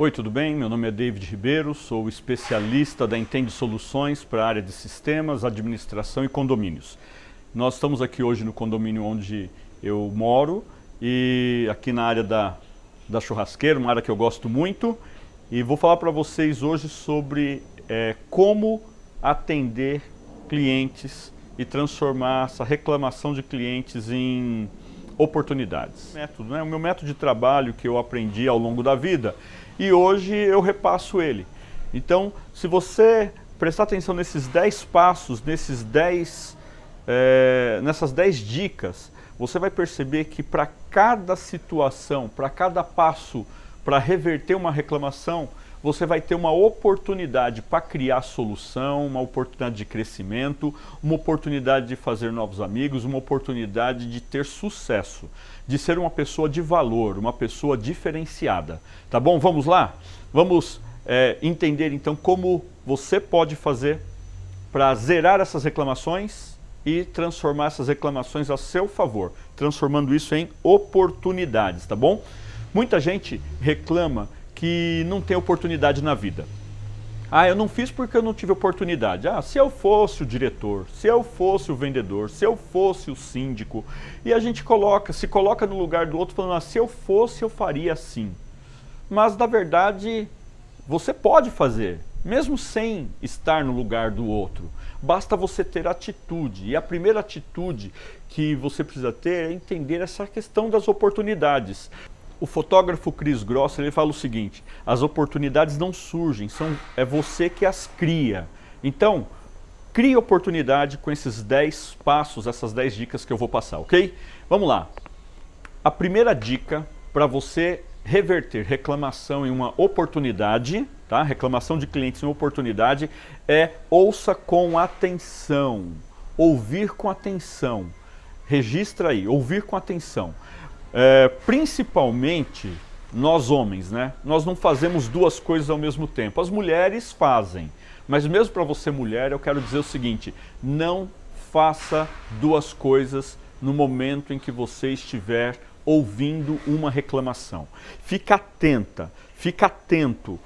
Oi, tudo bem? Meu nome é David Ribeiro, sou especialista da Entende Soluções para a área de sistemas, administração e condomínios. Nós estamos aqui hoje no condomínio onde eu moro e aqui na área da churrasqueira, uma área que eu gosto muito, e vou falar para vocês hoje sobre como atender clientes e transformar essa reclamação de clientes em oportunidades. O meu método de trabalho que eu aprendi ao longo da vida e hoje eu repasso ele. Então, se você prestar atenção nesses 10 passos, nessas 10 dicas, você vai perceber que para cada situação, para cada passo, para reverter uma reclamação, você vai ter uma oportunidade para criar solução, uma oportunidade de crescimento, uma oportunidade de fazer novos amigos, uma oportunidade de ter sucesso, de ser uma pessoa de valor, uma pessoa diferenciada. Tá bom? Vamos lá? Vamos entender então como você pode fazer para zerar essas reclamações e transformar essas reclamações a seu favor, transformando isso em oportunidades, tá bom? Muita gente reclama que não tem oportunidade na vida. Ah, eu não fiz porque eu não tive oportunidade. Ah, se eu fosse o diretor, se eu fosse o vendedor, se eu fosse o síndico. E a gente se coloca no lugar do outro falando, se eu fosse eu faria assim. Mas na verdade, você pode fazer, mesmo sem estar no lugar do outro. Basta você ter atitude. E a primeira atitude que você precisa ter é entender essa questão das oportunidades. O fotógrafo Chris Gross, ele fala o seguinte: as oportunidades não surgem, é você que as cria. Então, crie oportunidade com esses 10 passos, essas 10 dicas que eu vou passar, ok? Vamos lá. A primeira dica para você reverter reclamação em uma oportunidade, tá? Reclamação de clientes em oportunidade é ouça com atenção. Ouvir com atenção. Registra aí, ouvir com atenção. Principalmente nós homens, né? Nós não fazemos duas coisas ao mesmo tempo. As mulheres fazem, mas mesmo para você mulher, eu quero dizer o seguinte: não faça duas coisas no momento em que você estiver ouvindo uma reclamação. Fica atento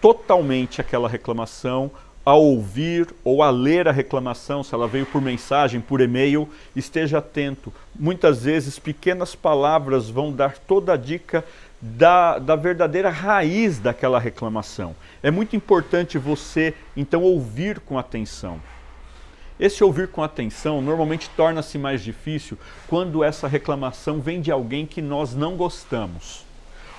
totalmente àquela reclamação, a ouvir ou a ler a reclamação, se ela veio por mensagem, por e-mail, esteja atento. Muitas vezes pequenas palavras vão dar toda a dica da verdadeira raiz daquela reclamação. É muito importante você, então, ouvir com atenção. Esse ouvir com atenção normalmente torna-se mais difícil quando essa reclamação vem de alguém que nós não gostamos.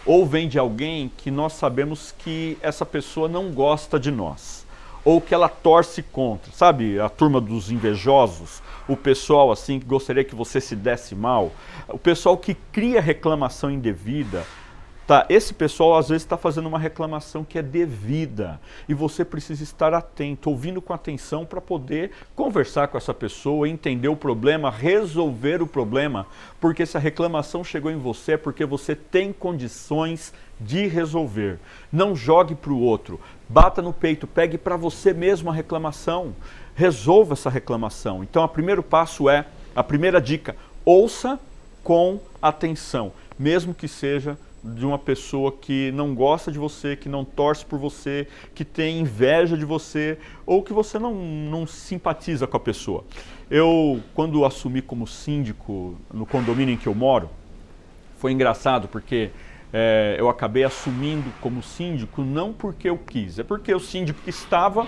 Ou vem de alguém que nós sabemos que essa pessoa não gosta de nós. Ou que ela torce contra, sabe, a turma dos invejosos, o pessoal assim que gostaria que você se desse mal, o pessoal que cria reclamação indevida, tá? Esse pessoal às vezes está fazendo uma reclamação que é devida e você precisa estar atento, ouvindo com atenção para poder conversar com essa pessoa, entender o problema, resolver o problema, porque se a reclamação chegou em você é porque você tem condições de resolver. Não jogue para o outro, bata no peito, pegue para você mesmo a reclamação, resolva essa reclamação. Então, o primeiro passo a primeira dica, ouça com atenção, mesmo que seja de uma pessoa que não gosta de você, que não torce por você, que tem inveja de você, ou que você não simpatiza com a pessoa. Eu, quando assumi como síndico no condomínio em que eu moro, foi engraçado porque eu acabei assumindo como síndico não porque eu quis, é porque o síndico que estava,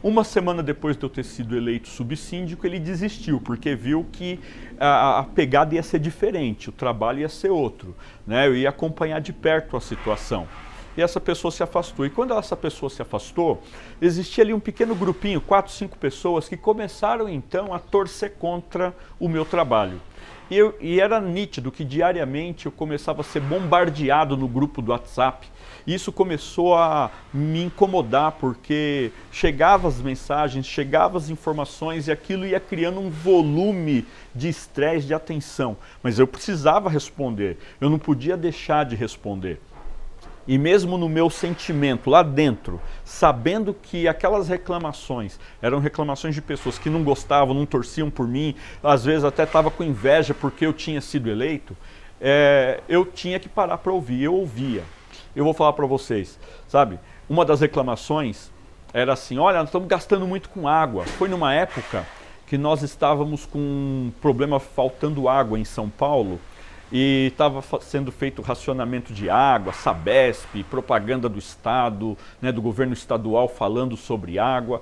uma semana depois de eu ter sido eleito subsíndico, ele desistiu, porque viu que a pegada ia ser diferente, o trabalho ia ser outro, né? Eu ia acompanhar de perto a situação. E essa pessoa se afastou. E quando essa pessoa se afastou, existia ali um pequeno grupinho, 4, 5 pessoas, que começaram então a torcer contra o meu trabalho. E era nítido que diariamente eu começava a ser bombardeado no grupo do WhatsApp. E isso começou a me incomodar, porque chegavam as mensagens, chegavam as informações e aquilo ia criando um volume de estresse, de atenção. Mas eu precisava responder, eu não podia deixar de responder. E mesmo no meu sentimento, lá dentro, sabendo que aquelas reclamações eram reclamações de pessoas que não gostavam, não torciam por mim, às vezes até estava com inveja porque eu tinha sido eleito, eu tinha que parar para ouvir, eu ouvia. Eu vou falar para vocês, sabe? Uma das reclamações era assim, olha, nós estamos gastando muito com água. Foi numa época que nós estávamos com um problema faltando água em São Paulo e estava sendo feito racionamento de água, Sabesp, propaganda do Estado, né, do governo estadual falando sobre água.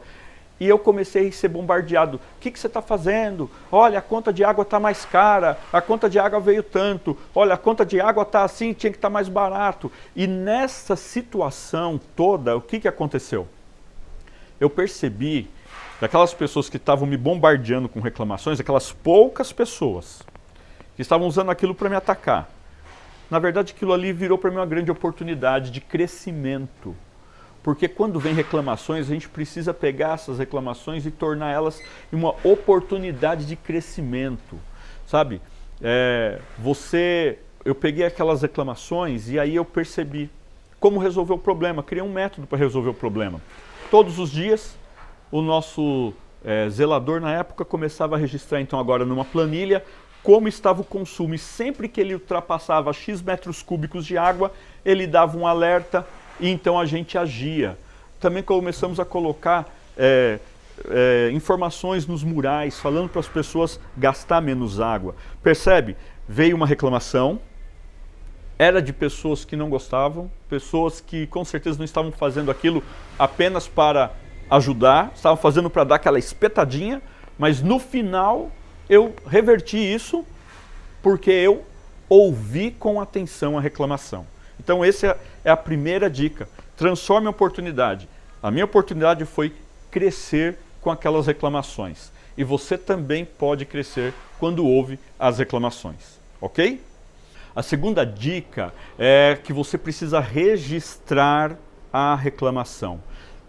E eu comecei a ser bombardeado. O que você está fazendo? Olha, a conta de água está mais cara, a conta de água veio tanto, olha, a conta de água está assim, tinha que estar mais barato. E nessa situação toda, o que aconteceu? Eu percebi daquelas pessoas que estavam me bombardeando com reclamações, aquelas poucas pessoas que estavam usando aquilo para me atacar. Na verdade, aquilo ali virou para mim uma grande oportunidade de crescimento. Porque quando vem reclamações, a gente precisa pegar essas reclamações e tornar elas uma oportunidade de crescimento. Sabe? Eu peguei aquelas reclamações e aí eu percebi como resolver o problema. Criei um método para resolver o problema. Todos os dias, o nosso zelador na época começava a registrar então agora numa planilha como estava o consumo. E sempre que ele ultrapassava X metros cúbicos de água, ele dava um alerta e então a gente agia. Também começamos a colocar informações nos murais, falando para as pessoas gastar menos água. Percebe? Veio uma reclamação, era de pessoas que não gostavam, pessoas que com certeza não estavam fazendo aquilo apenas para ajudar, estavam fazendo para dar aquela espetadinha, mas no final eu reverti isso porque eu ouvi com atenção a reclamação. Então essa é a primeira dica, transforme a oportunidade. A minha oportunidade foi crescer com aquelas reclamações. E você também pode crescer quando ouve as reclamações, ok? A segunda dica é que você precisa registrar a reclamação.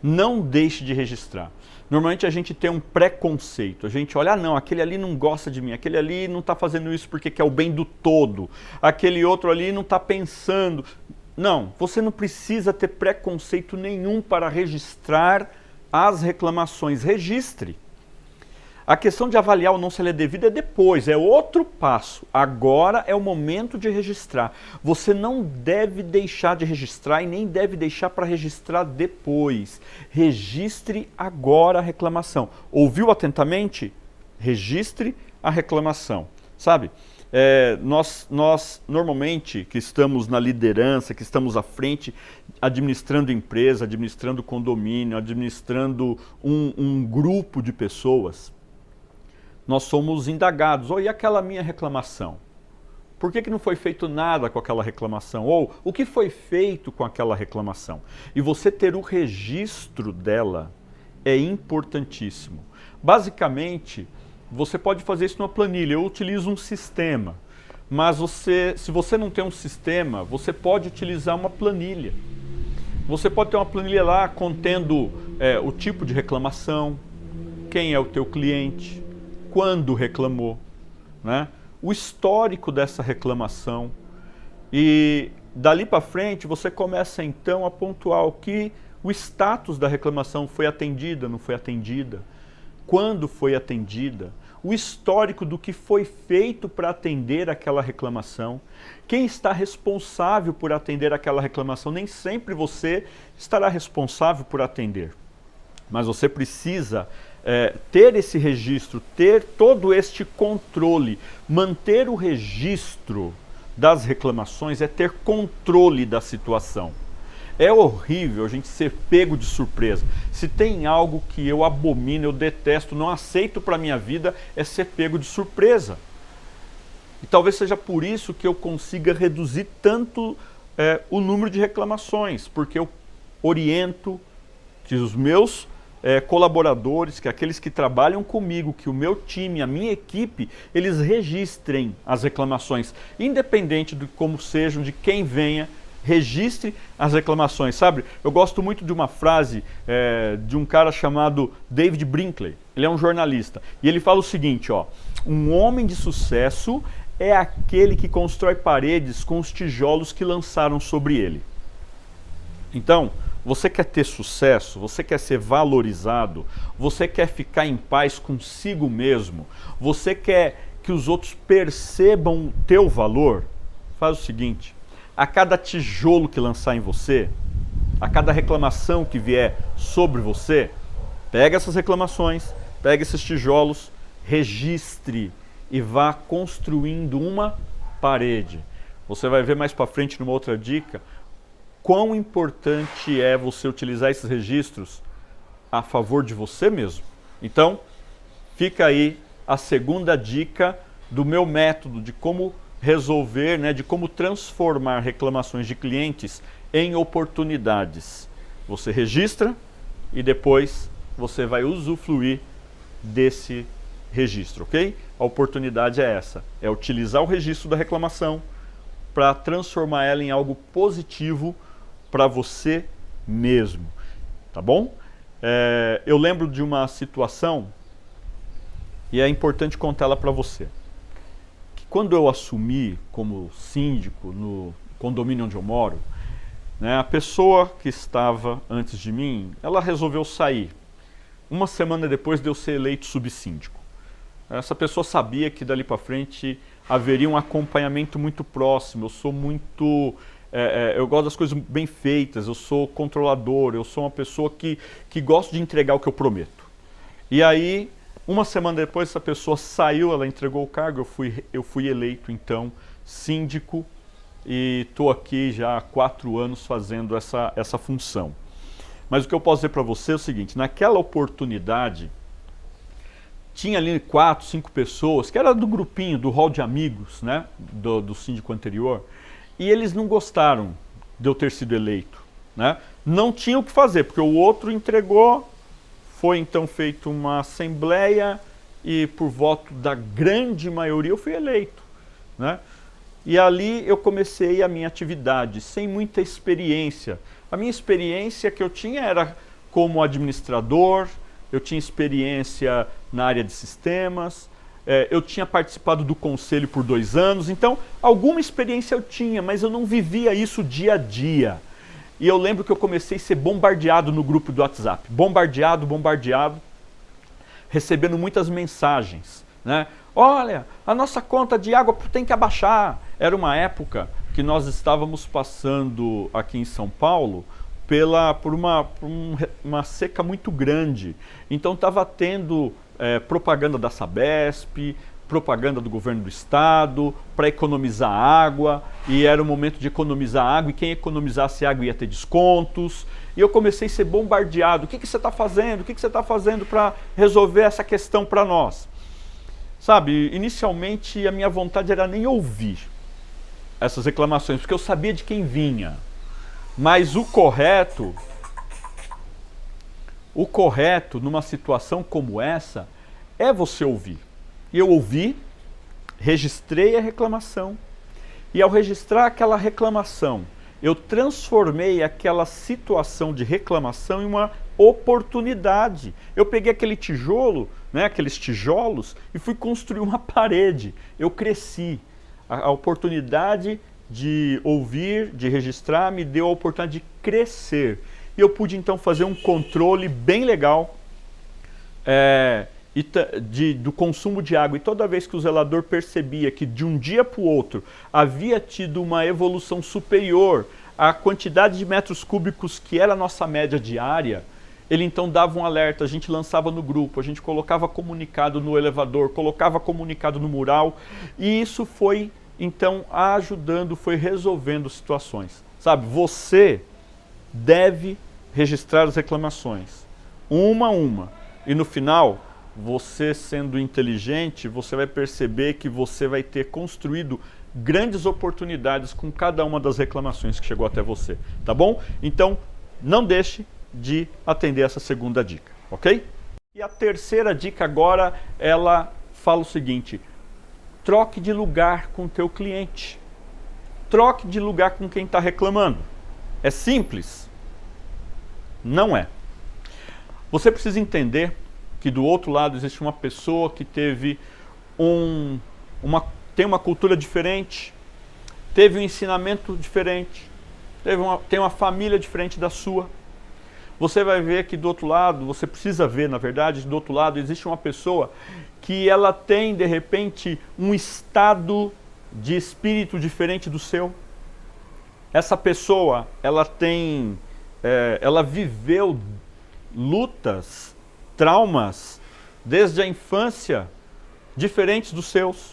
Não deixe de registrar. Normalmente a gente tem um preconceito, a gente olha, não, aquele ali não gosta de mim, aquele ali não está fazendo isso porque quer o bem do todo, aquele outro ali não está pensando. Não, você não precisa ter preconceito nenhum para registrar as reclamações, registre. A questão de avaliar ou não se ela é devida é depois, é outro passo. Agora é o momento de registrar. Você não deve deixar de registrar e nem deve deixar para registrar depois. Registre agora a reclamação. Ouviu atentamente? Registre a reclamação. Sabe? Nós normalmente que estamos na liderança, que estamos à frente, administrando empresa, administrando condomínio, administrando um grupo de pessoas, nós somos indagados, e aquela minha reclamação? Por que não foi feito nada com aquela reclamação? Ou o que foi feito com aquela reclamação? E você ter o registro dela é importantíssimo. Basicamente, você pode fazer isso numa planilha. Eu utilizo um sistema, mas se você não tem um sistema, você pode utilizar uma planilha. Você pode ter uma planilha lá contendo o tipo de reclamação, quem é o teu cliente, quando reclamou, né? O histórico dessa reclamação. E dali para frente você começa então a pontuar o status da reclamação, foi atendida, não foi atendida, quando foi atendida, o histórico do que foi feito para atender aquela reclamação, quem está responsável por atender aquela reclamação. Nem sempre você estará responsável por atender, mas você precisa ter esse registro, ter todo este controle. Manter o registro das reclamações é ter controle da situação. É horrível a gente ser pego de surpresa. Se tem algo que eu abomino, eu detesto, não aceito para a minha vida, é ser pego de surpresa. E talvez seja por isso que eu consiga reduzir tanto o número de reclamações, porque eu oriento que os meus colaboradores, que aqueles que trabalham comigo, que o meu time, a minha equipe, eles registrem as reclamações, independente de como sejam, de quem venha, registre as reclamações, sabe? Eu gosto muito de uma frase de um cara chamado David Brinkley, ele é um jornalista, e ele fala o seguinte, um homem de sucesso é aquele que constrói paredes com os tijolos que lançaram sobre ele. Então, você quer ter sucesso, você quer ser valorizado, você quer ficar em paz consigo mesmo, você quer que os outros percebam o teu valor? Faz o seguinte, a cada tijolo que lançar em você, a cada reclamação que vier sobre você, pega essas reclamações, pega esses tijolos, registre e vá construindo uma parede. Você vai ver mais para frente numa outra dica quão importante é você utilizar esses registros a favor de você mesmo. Então, fica aí a segunda dica do meu método de como resolver, de como transformar reclamações de clientes em oportunidades. Você registra e depois você vai usufruir desse registro, ok? A oportunidade é essa, é utilizar o registro da reclamação para transformar ela em algo positivo para você mesmo, tá bom? Eu lembro de uma situação e é importante contá-la para você. Que quando eu assumi como síndico no condomínio onde eu moro, a pessoa que estava antes de mim, ela resolveu sair. Uma semana depois de eu ser eleito subsíndico. Essa pessoa sabia que dali para frente haveria um acompanhamento muito próximo. Eu sou muito... eu gosto das coisas bem feitas, eu sou controlador, eu sou uma pessoa que gosto de entregar o que eu prometo. E aí, uma semana depois, essa pessoa saiu, ela entregou o cargo, eu fui eleito, então, síndico, e estou aqui já há 4 anos fazendo essa função. Mas o que eu posso dizer para você é o seguinte, naquela oportunidade, tinha ali 4, 5 pessoas, que era do grupinho, do hall de amigos, do síndico anterior, e eles não gostaram de eu ter sido eleito. Não tinha o que fazer, porque o outro entregou, foi então feita uma assembleia e por voto da grande maioria eu fui eleito. E ali eu comecei a minha atividade, sem muita experiência. A minha experiência que eu tinha era como administrador, eu tinha experiência na área de sistemas, eu tinha participado do conselho por 2 anos, então alguma experiência eu tinha, mas eu não vivia isso dia a dia. E eu lembro que eu comecei a ser bombardeado no grupo do WhatsApp, bombardeado, recebendo muitas mensagens, Olha, a nossa conta de água tem que abaixar. Era uma época que nós estávamos passando aqui em São Paulo por uma seca muito grande. Então estava tendo propaganda da Sabesp, propaganda do governo do estado, para economizar água, e era o momento de economizar água, e quem economizasse água ia ter descontos. E eu comecei a ser bombardeado. O que você está fazendo? O que você está fazendo para resolver essa questão para nós? Sabe, inicialmente a minha vontade era nem ouvir essas reclamações, porque eu sabia de quem vinha. Mas o correto numa situação como essa é você ouvir. E eu ouvi, registrei a reclamação, e ao registrar aquela reclamação, eu transformei aquela situação de reclamação em uma oportunidade. Eu peguei aquele tijolo, aqueles tijolos, e fui construir uma parede. Eu cresci. A oportunidade de ouvir, de registrar, me deu a oportunidade de crescer. E eu pude então fazer um controle bem legal do consumo de água. E toda vez que o zelador percebia que de um dia para o outro havia tido uma evolução superior à quantidade de metros cúbicos que era a nossa média diária, ele então dava um alerta, a gente lançava no grupo, a gente colocava comunicado no elevador, colocava comunicado no mural, e isso foi então ajudando, foi resolvendo situações. Sabe, você deve registrar as reclamações, uma a uma, e no final, você sendo inteligente, você vai perceber que você vai ter construído grandes oportunidades com cada uma das reclamações que chegou até você, tá bom? Então, não deixe de atender essa segunda dica, ok? E a terceira dica agora, ela fala o seguinte: troque de lugar com o teu cliente. Troque de lugar com quem está reclamando. É simples? Não é. Você precisa entender que do outro lado existe uma pessoa que teve tem uma cultura diferente, teve um ensinamento diferente, tem uma família diferente da sua. Você vai ver que do outro lado, você precisa ver, na verdade, do outro lado existe uma pessoa que ela tem, de repente, um estado de espírito diferente do seu. Essa pessoa, ela viveu lutas, traumas, desde a infância, diferentes dos seus.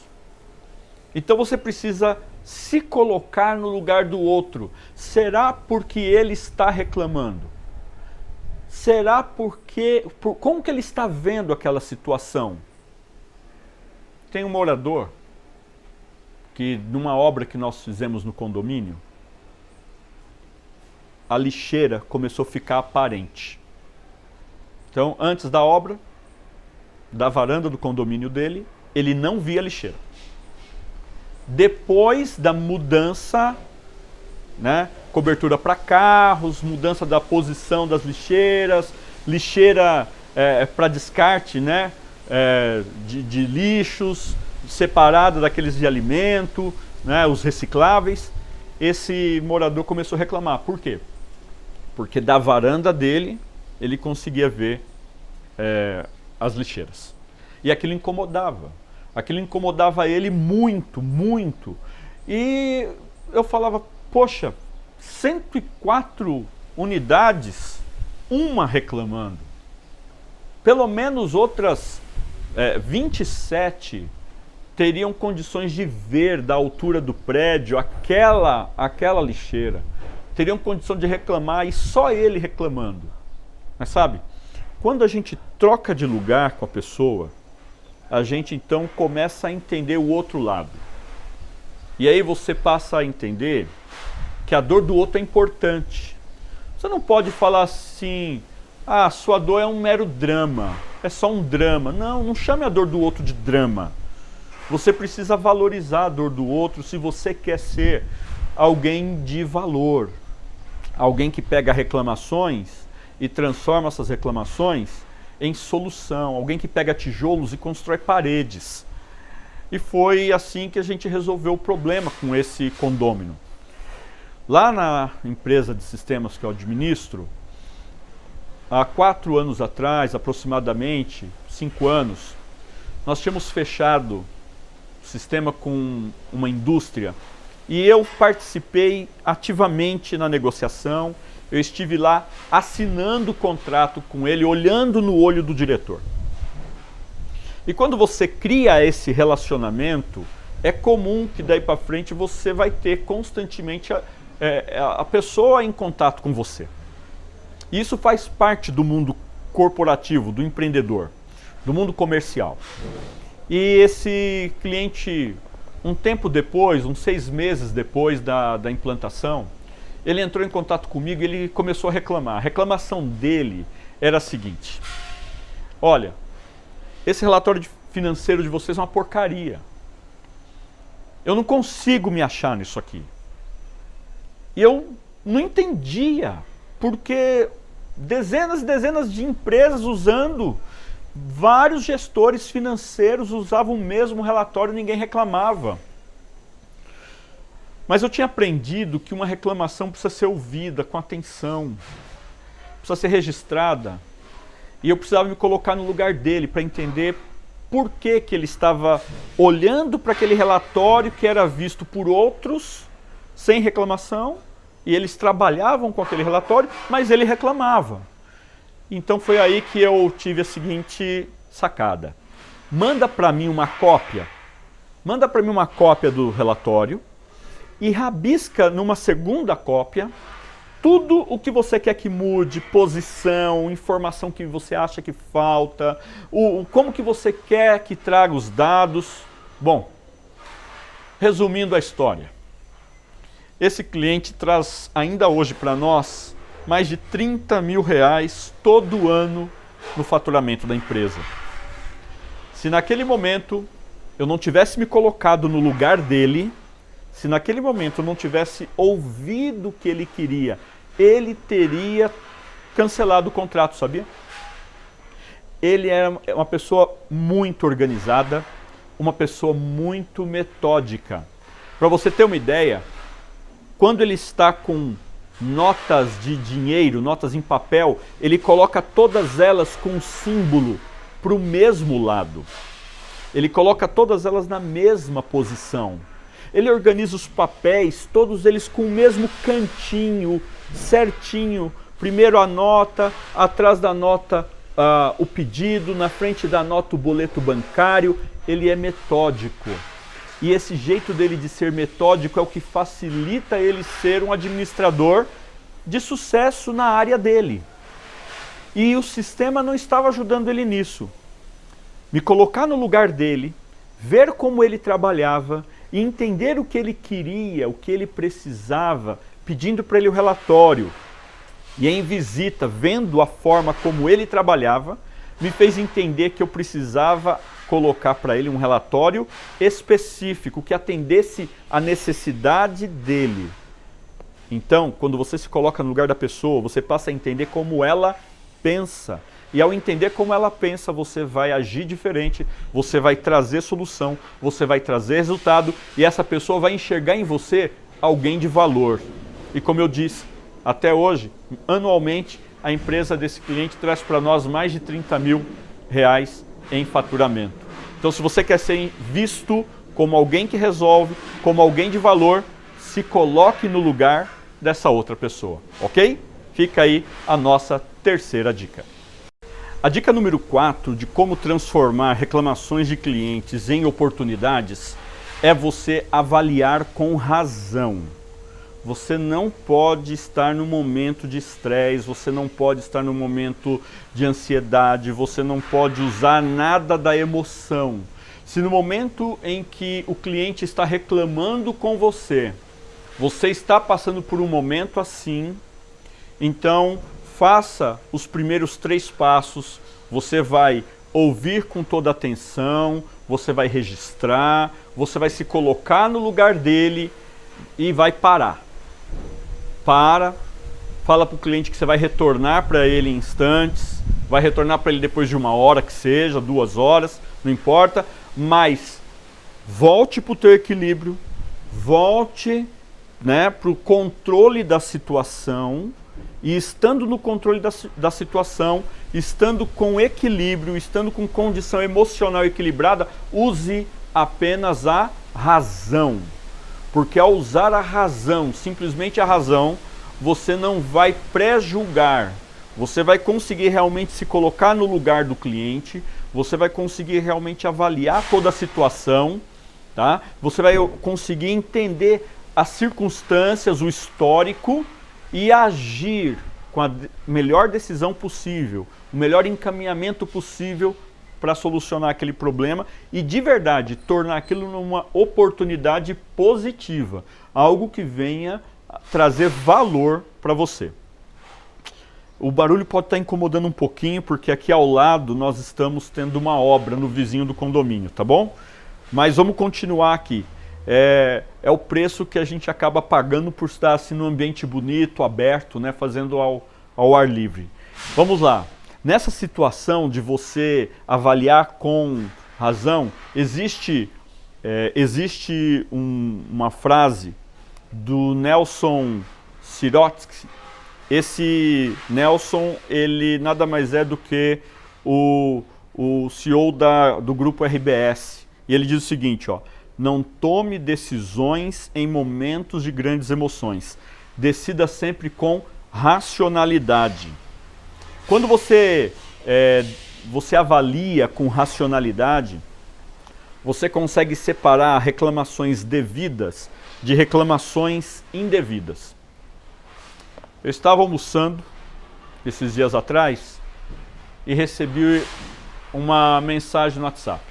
Então você precisa se colocar no lugar do outro. Será porque ele está reclamando? Será como que ele está vendo aquela situação? Tem um morador que, numa obra que nós fizemos no condomínio, a lixeira começou a ficar aparente. Então, antes da obra, da varanda do condomínio dele, ele não via a lixeira. Depois da mudança, né, cobertura para carros, mudança da posição das lixeiras, lixeira para descarte, né, de lixos, separada daqueles de alimento, né, os recicláveis, esse morador começou a reclamar. Por quê? Porque da varanda dele, ele conseguia ver as lixeiras. E aquilo incomodava. Aquilo incomodava ele muito, muito. E eu falava, poxa, 104 unidades, uma reclamando. Pelo menos outras 27 teriam condições de ver da altura do prédio aquela lixeira. Teriam condição de reclamar e só ele reclamando. Mas sabe, quando a gente troca de lugar com a pessoa, a gente então começa a entender o outro lado. E aí você passa a entender que a dor do outro é importante. Você não pode falar assim, ah, sua dor é um mero drama, é só um drama. Não, não chame a dor do outro de drama. Você precisa valorizar a dor do outro se você quer ser alguém de valor. Alguém que pega reclamações e transforma essas reclamações em solução. Alguém que pega tijolos e constrói paredes. E foi assim que a gente resolveu o problema com esse condômino. Lá na empresa de sistemas que eu administro, há 4 anos atrás, aproximadamente, 5 anos, nós tínhamos fechado o sistema com uma indústria e eu participei ativamente na negociação. Eu estive lá assinando o contrato com ele, olhando no olho do diretor. E quando você cria esse relacionamento, é comum que daí para frente você vai ter constantemente a pessoa em contato com você. E isso faz parte do mundo corporativo, do empreendedor, do mundo comercial. E esse cliente, um tempo depois, uns 6 meses depois da implantação, ele entrou em contato comigo e ele começou a reclamar. A reclamação dele era a seguinte: olha, esse relatório financeiro de vocês é uma porcaria. Eu não consigo me achar nisso aqui. E eu não entendia, porque dezenas e dezenas de empresas usando, vários gestores financeiros usavam o mesmo relatório e ninguém reclamava. Mas eu tinha aprendido que uma reclamação precisa ser ouvida com atenção, precisa ser registrada. E eu precisava me colocar no lugar dele para entender por que ele estava olhando para aquele relatório que era visto por outros sem reclamação, e eles trabalhavam com aquele relatório, mas ele reclamava. Então foi aí que eu tive a seguinte sacada: manda para mim uma cópia do relatório e rabisca numa segunda cópia tudo o que você quer que mude, posição, informação que você acha que falta, como que você quer que traga os dados. Bom, resumindo a história, esse cliente traz ainda hoje para nós mais de 30 mil reais todo ano no faturamento da empresa. Se naquele momento eu não tivesse me colocado no lugar dele, se naquele momento eu não tivesse ouvido o que ele queria, ele teria cancelado o contrato, sabia? Ele é uma pessoa muito organizada, uma pessoa muito metódica. Para você ter uma ideia, quando ele está com notas de dinheiro, notas em papel, ele coloca todas elas com um símbolo para o mesmo lado. Ele coloca todas elas na mesma posição. ele organiza os papéis, todos eles com o mesmo cantinho, certinho. Primeiro a nota, atrás da nota o pedido, na frente da nota o boleto bancário. Ele é metódico. E esse jeito dele de ser metódico é o que facilita ele ser um administrador de sucesso na área dele. E o sistema não estava ajudando ele nisso. Me colocar no lugar dele, ver como ele trabalhava e entender o que ele queria, o que ele precisava, pedindo para ele o relatório. E em visita, vendo a forma como ele trabalhava, me fez entender que eu precisava colocar para ele um relatório específico que atendesse à necessidade dele. Então, quando você se coloca no lugar da pessoa, você passa a entender como ela pensa. E ao entender como ela pensa, você vai agir diferente, você vai trazer solução, você vai trazer resultado e essa pessoa vai enxergar em você alguém de valor. E como eu disse, até hoje, anualmente, a empresa desse cliente traz para nós mais de 30 mil reais em faturamento. Então, se você quer ser visto como alguém que resolve, como alguém de valor, se coloque no lugar dessa outra pessoa, ok? Fica aí a nossa terceira dica. A dica número 4 de como transformar reclamações de clientes em oportunidades é você avaliar com razão. Você não pode estar no momento de estresse, você não pode estar no momento de ansiedade, você não pode usar nada da emoção. Se no momento em que o cliente está reclamando com você, você está passando por um momento assim, então faça os primeiros 3 passos, você vai ouvir com toda atenção, você vai registrar, você vai se colocar no lugar dele e vai parar. Fala para o cliente que você vai retornar para ele em instantes, vai retornar para ele depois de 1 hora que seja, 2 horas, não importa, mas volte para o teu equilíbrio, volte para o controle da situação e estando no controle da situação, estando com equilíbrio, estando com condição emocional equilibrada, use apenas a razão. Porque ao usar a razão, simplesmente a razão, você não vai pré-julgar. Você vai conseguir realmente se colocar no lugar do cliente, você vai conseguir realmente avaliar toda a situação, tá? Você vai conseguir entender as circunstâncias, o histórico e agir com a melhor decisão possível, o melhor encaminhamento possível para solucionar aquele problema e de verdade tornar aquilo numa oportunidade positiva, algo que venha trazer valor para você. O barulho pode estar incomodando um pouquinho porque aqui ao lado nós estamos tendo uma obra no vizinho do condomínio, tá bom? Mas vamos continuar aqui. É o preço que a gente acaba pagando por estar assim num ambiente bonito, aberto, né, fazendo ao ar livre. Vamos lá. Nessa situação de você avaliar com razão, existe uma frase do Nelson Sirotsky. Esse Nelson, ele nada mais é do que o CEO do grupo RBS. E ele diz o seguinte, ó, não tome decisões em momentos de grandes emoções. Decida sempre com racionalidade. Quando você avalia com racionalidade, você consegue separar reclamações devidas de reclamações indevidas. Eu estava almoçando esses dias atrás e recebi uma mensagem no WhatsApp.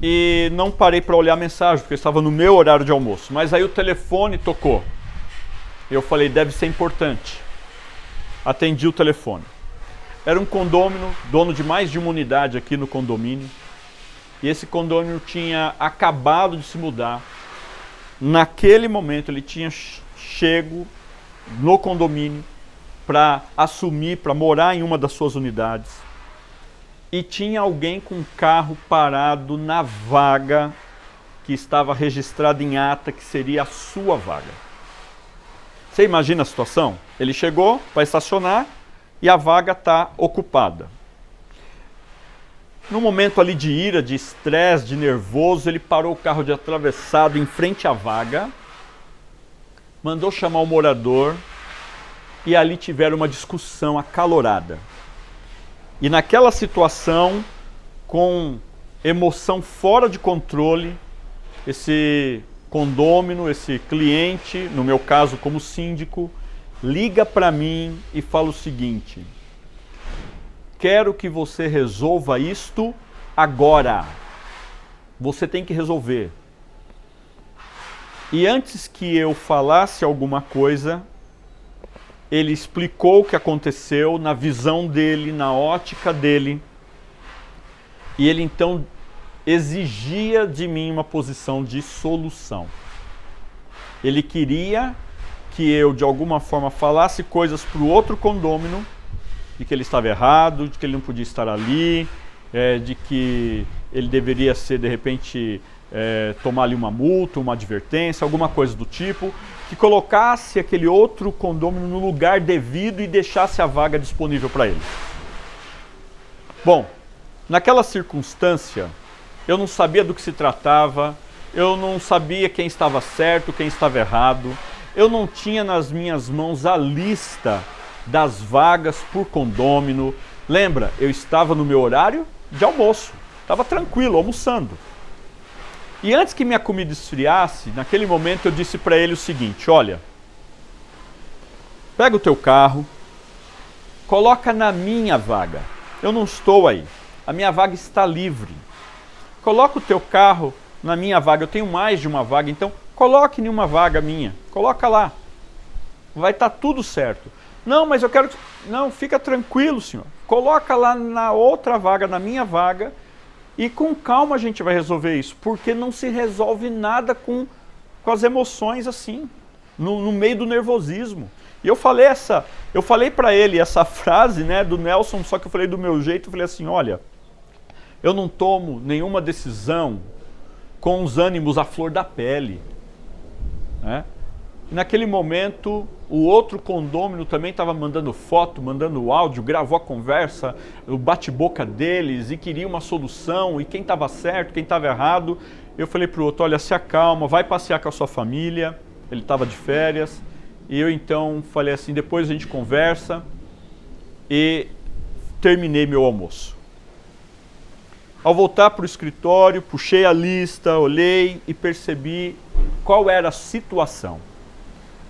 E não parei para olhar a mensagem, porque eu estava no meu horário de almoço. Mas aí o telefone tocou. Eu falei, deve ser importante. Atendi o telefone. Era um condômino, dono de mais de uma unidade aqui no condomínio. E esse condomínio tinha acabado de se mudar. Naquele momento ele tinha chego no condomínio para assumir, para morar em uma das suas unidades. E tinha alguém com um carro parado na vaga que estava registrada em ata, que seria a sua vaga. Você imagina a situação? Ele chegou para estacionar e a vaga está ocupada. No momento ali de ira, de estresse, de nervoso, ele parou o carro de atravessado em frente à vaga, mandou chamar o morador e ali tiveram uma discussão acalorada. E naquela situação, com emoção fora de controle, esse condômino, esse cliente, no meu caso como síndico, liga para mim e fala o seguinte: quero que você resolva isto agora. Você tem que resolver. E antes que eu falasse alguma coisa, ele explicou o que aconteceu na visão dele, na ótica dele. E ele então exigia de mim uma posição de solução. Ele queria que eu, de alguma forma, falasse coisas para o outro condômino, de que ele estava errado, de que ele não podia estar ali, de que ele deveria ser, de repente, tomar ali uma multa, uma advertência, alguma coisa do tipo, que colocasse aquele outro condômino no lugar devido e deixasse a vaga disponível para ele. Bom, naquela circunstância, eu não sabia do que se tratava, eu não sabia quem estava certo, quem estava errado, eu não tinha nas minhas mãos a lista das vagas por condômino. Lembra, eu estava no meu horário de almoço, estava tranquilo, almoçando. E antes que minha comida esfriasse, naquele momento eu disse para ele o seguinte: olha, pega o teu carro, coloca na minha vaga, eu não estou aí, a minha vaga está livre. Coloca o teu carro na minha vaga, eu tenho mais de uma vaga, então coloque em uma vaga minha, coloca lá, vai estar tudo certo. Não, mas eu quero... Não, fica tranquilo, senhor, coloca lá na outra vaga, na minha vaga, e com calma a gente vai resolver isso, porque não se resolve nada com as emoções assim, no meio do nervosismo. E eu falei para ele essa frase, né, do Nelson, só que eu falei do meu jeito, eu falei assim: olha, eu não tomo nenhuma decisão com os ânimos à flor da pele, né? E naquele momento, o outro condômino também estava mandando foto, mandando áudio, gravou a conversa, o bate-boca deles, e queria uma solução, e quem estava certo, quem estava errado. Eu falei para o outro: olha, se acalma, vai passear com a sua família. Ele estava de férias, e eu então falei assim: depois a gente conversa, e terminei meu almoço. Ao voltar para o escritório, puxei a lista, olhei e percebi qual era a situação.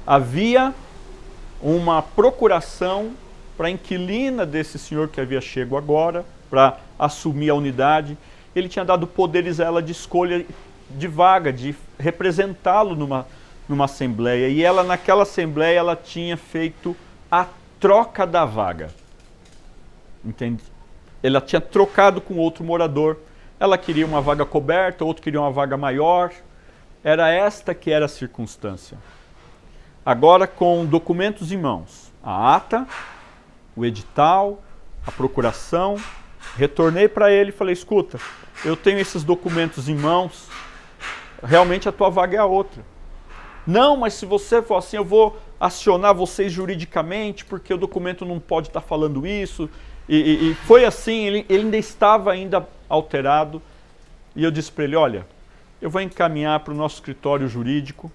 Havia uma procuração para a inquilina desse senhor que havia chego agora, para assumir a unidade. Ele tinha dado poderes a ela de escolha de vaga, de representá-lo numa assembleia. E ela, naquela assembleia, ela tinha feito a troca da vaga. Entende? Ela tinha trocado com outro morador. Ela queria uma vaga coberta, outro queria uma vaga maior. Era esta que era a circunstância. Agora, com documentos em mãos, a ata, o edital, a procuração, retornei para ele e falei: escuta, eu tenho esses documentos em mãos, realmente a tua vaga é a outra. Não, mas se você for assim, eu vou acionar vocês juridicamente, porque o documento não pode estar falando isso. E foi assim, ele ainda estava alterado, e eu disse para ele: olha, eu vou encaminhar para o nosso escritório jurídico,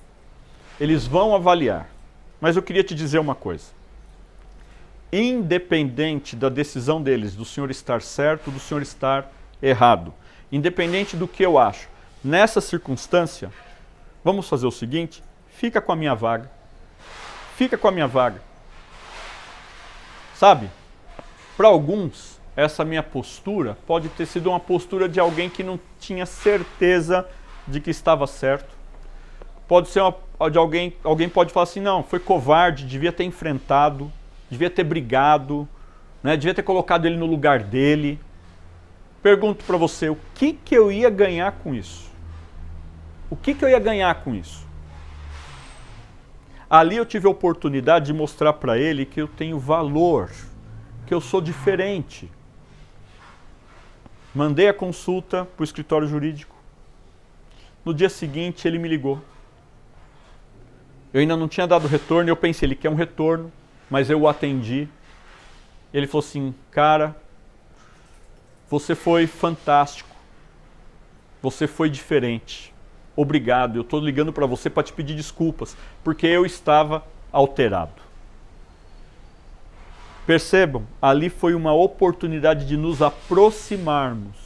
eles vão avaliar. Mas eu queria te dizer uma coisa: independente da decisão deles, do senhor estar certo, do senhor estar errado, independente do que eu acho, nessa circunstância, vamos fazer o seguinte: fica com a minha vaga. Fica com a minha vaga. Sabe, para alguns, essa minha postura pode ter sido uma postura de alguém que não tinha certeza de que estava certo. Pode ser de alguém pode falar assim: não, foi covarde, devia ter enfrentado, devia ter brigado, né, devia ter colocado ele no lugar dele. Pergunto para você: o que eu ia ganhar com isso? O que eu ia ganhar com isso? Ali eu tive a oportunidade de mostrar para ele que eu tenho valor, que eu sou diferente. Mandei a consulta para o escritório jurídico. No dia seguinte ele me ligou. Eu ainda não tinha dado retorno, eu pensei: ele quer um retorno, mas eu o atendi. Ele falou assim: cara, você foi fantástico, você foi diferente, obrigado, eu estou ligando para você para te pedir desculpas, porque eu estava alterado. Percebam, ali foi uma oportunidade de nos aproximarmos.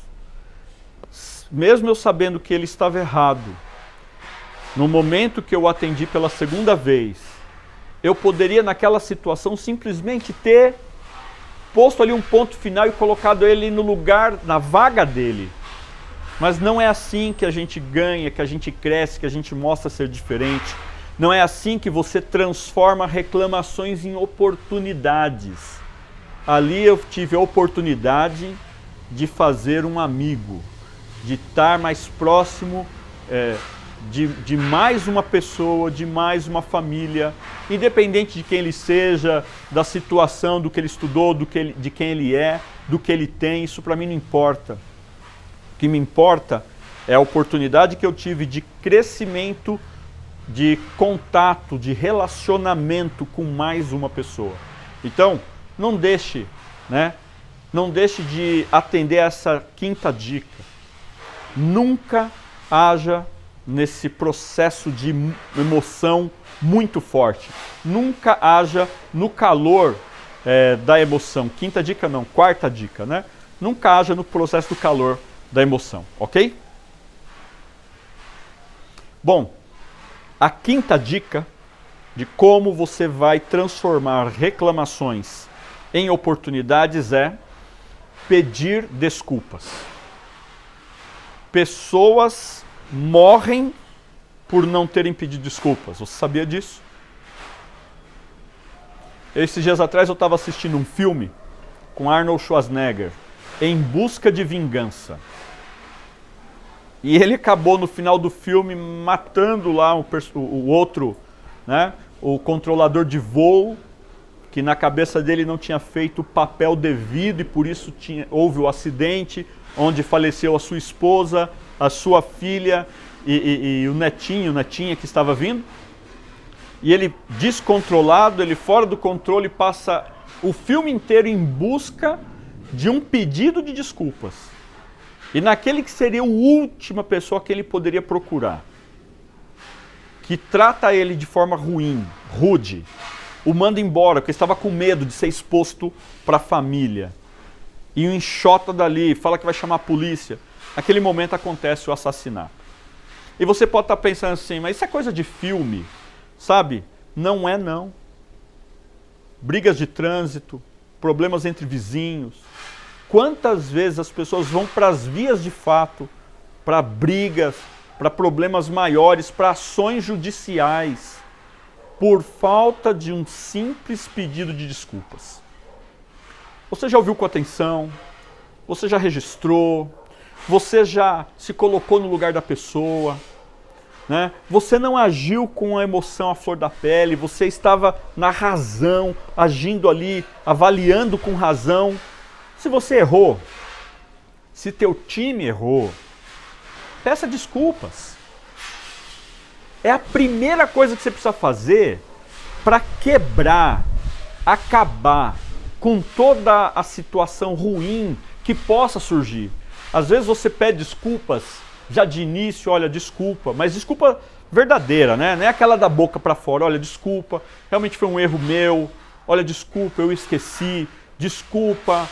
Mesmo eu sabendo que ele estava errado, no momento que eu o atendi pela segunda vez, eu poderia naquela situação simplesmente ter posto ali um ponto final e colocado ele no lugar, na vaga dele. Mas não é assim que a gente ganha, que a gente cresce, que a gente mostra ser diferente. Não é assim que você transforma reclamações em oportunidades. Ali eu tive a oportunidade de fazer um amigo, de estar mais próximo de mais uma pessoa, de mais uma família, independente de quem ele seja, da situação, do que ele estudou, de quem ele é, do que ele tem, isso para mim não importa. O que me importa é a oportunidade que eu tive de crescimento, de contato, de relacionamento com mais uma pessoa. Então, não deixe de atender essa quinta dica. Nunca haja nesse processo de emoção muito forte. Nunca haja no calor da emoção. Quinta dica não, quarta dica, né? Nunca haja no processo do calor da emoção, ok? Bom, a quinta dica de como você vai transformar reclamações em oportunidades é pedir desculpas. Pessoas morrem por não terem pedido desculpas. Você sabia disso? Esses dias atrás eu estava assistindo um filme com Arnold Schwarzenegger, Em Busca de Vingança. E ele acabou no final do filme matando lá o outro, né, o controlador de voo, que na cabeça dele não tinha feito o papel devido e por isso houve o acidente, onde faleceu a sua esposa, a sua filha e o netinha que estava vindo. E ele descontrolado, ele fora do controle, passa o filme inteiro em busca de um pedido de desculpas. E naquele que seria a última pessoa que ele poderia procurar, que trata ele de forma ruim, rude, o manda embora, porque estava com medo de ser exposto para a família. E o enxota dali, fala que vai chamar a polícia. Naquele momento acontece o assassinato. E você pode estar pensando assim, mas isso é coisa de filme, sabe? Não é não. Brigas de trânsito, problemas entre vizinhos. Quantas vezes as pessoas vão para as vias de fato, para brigas, para problemas maiores, para ações judiciais, por falta de um simples pedido de desculpas. Você já ouviu com atenção? Você já registrou? Você já se colocou no lugar da pessoa? Né? Você não agiu com a emoção à flor da pele, você estava na razão, agindo ali, avaliando com razão. Se você errou, se teu time errou, peça desculpas. É a primeira coisa que você precisa fazer para quebrar, acabar com toda a situação ruim que possa surgir. Às vezes você pede desculpas já de início, olha, desculpa, mas desculpa verdadeira, né? Não é aquela da boca para fora, olha, desculpa, realmente foi um erro meu, olha, desculpa, eu esqueci, desculpa,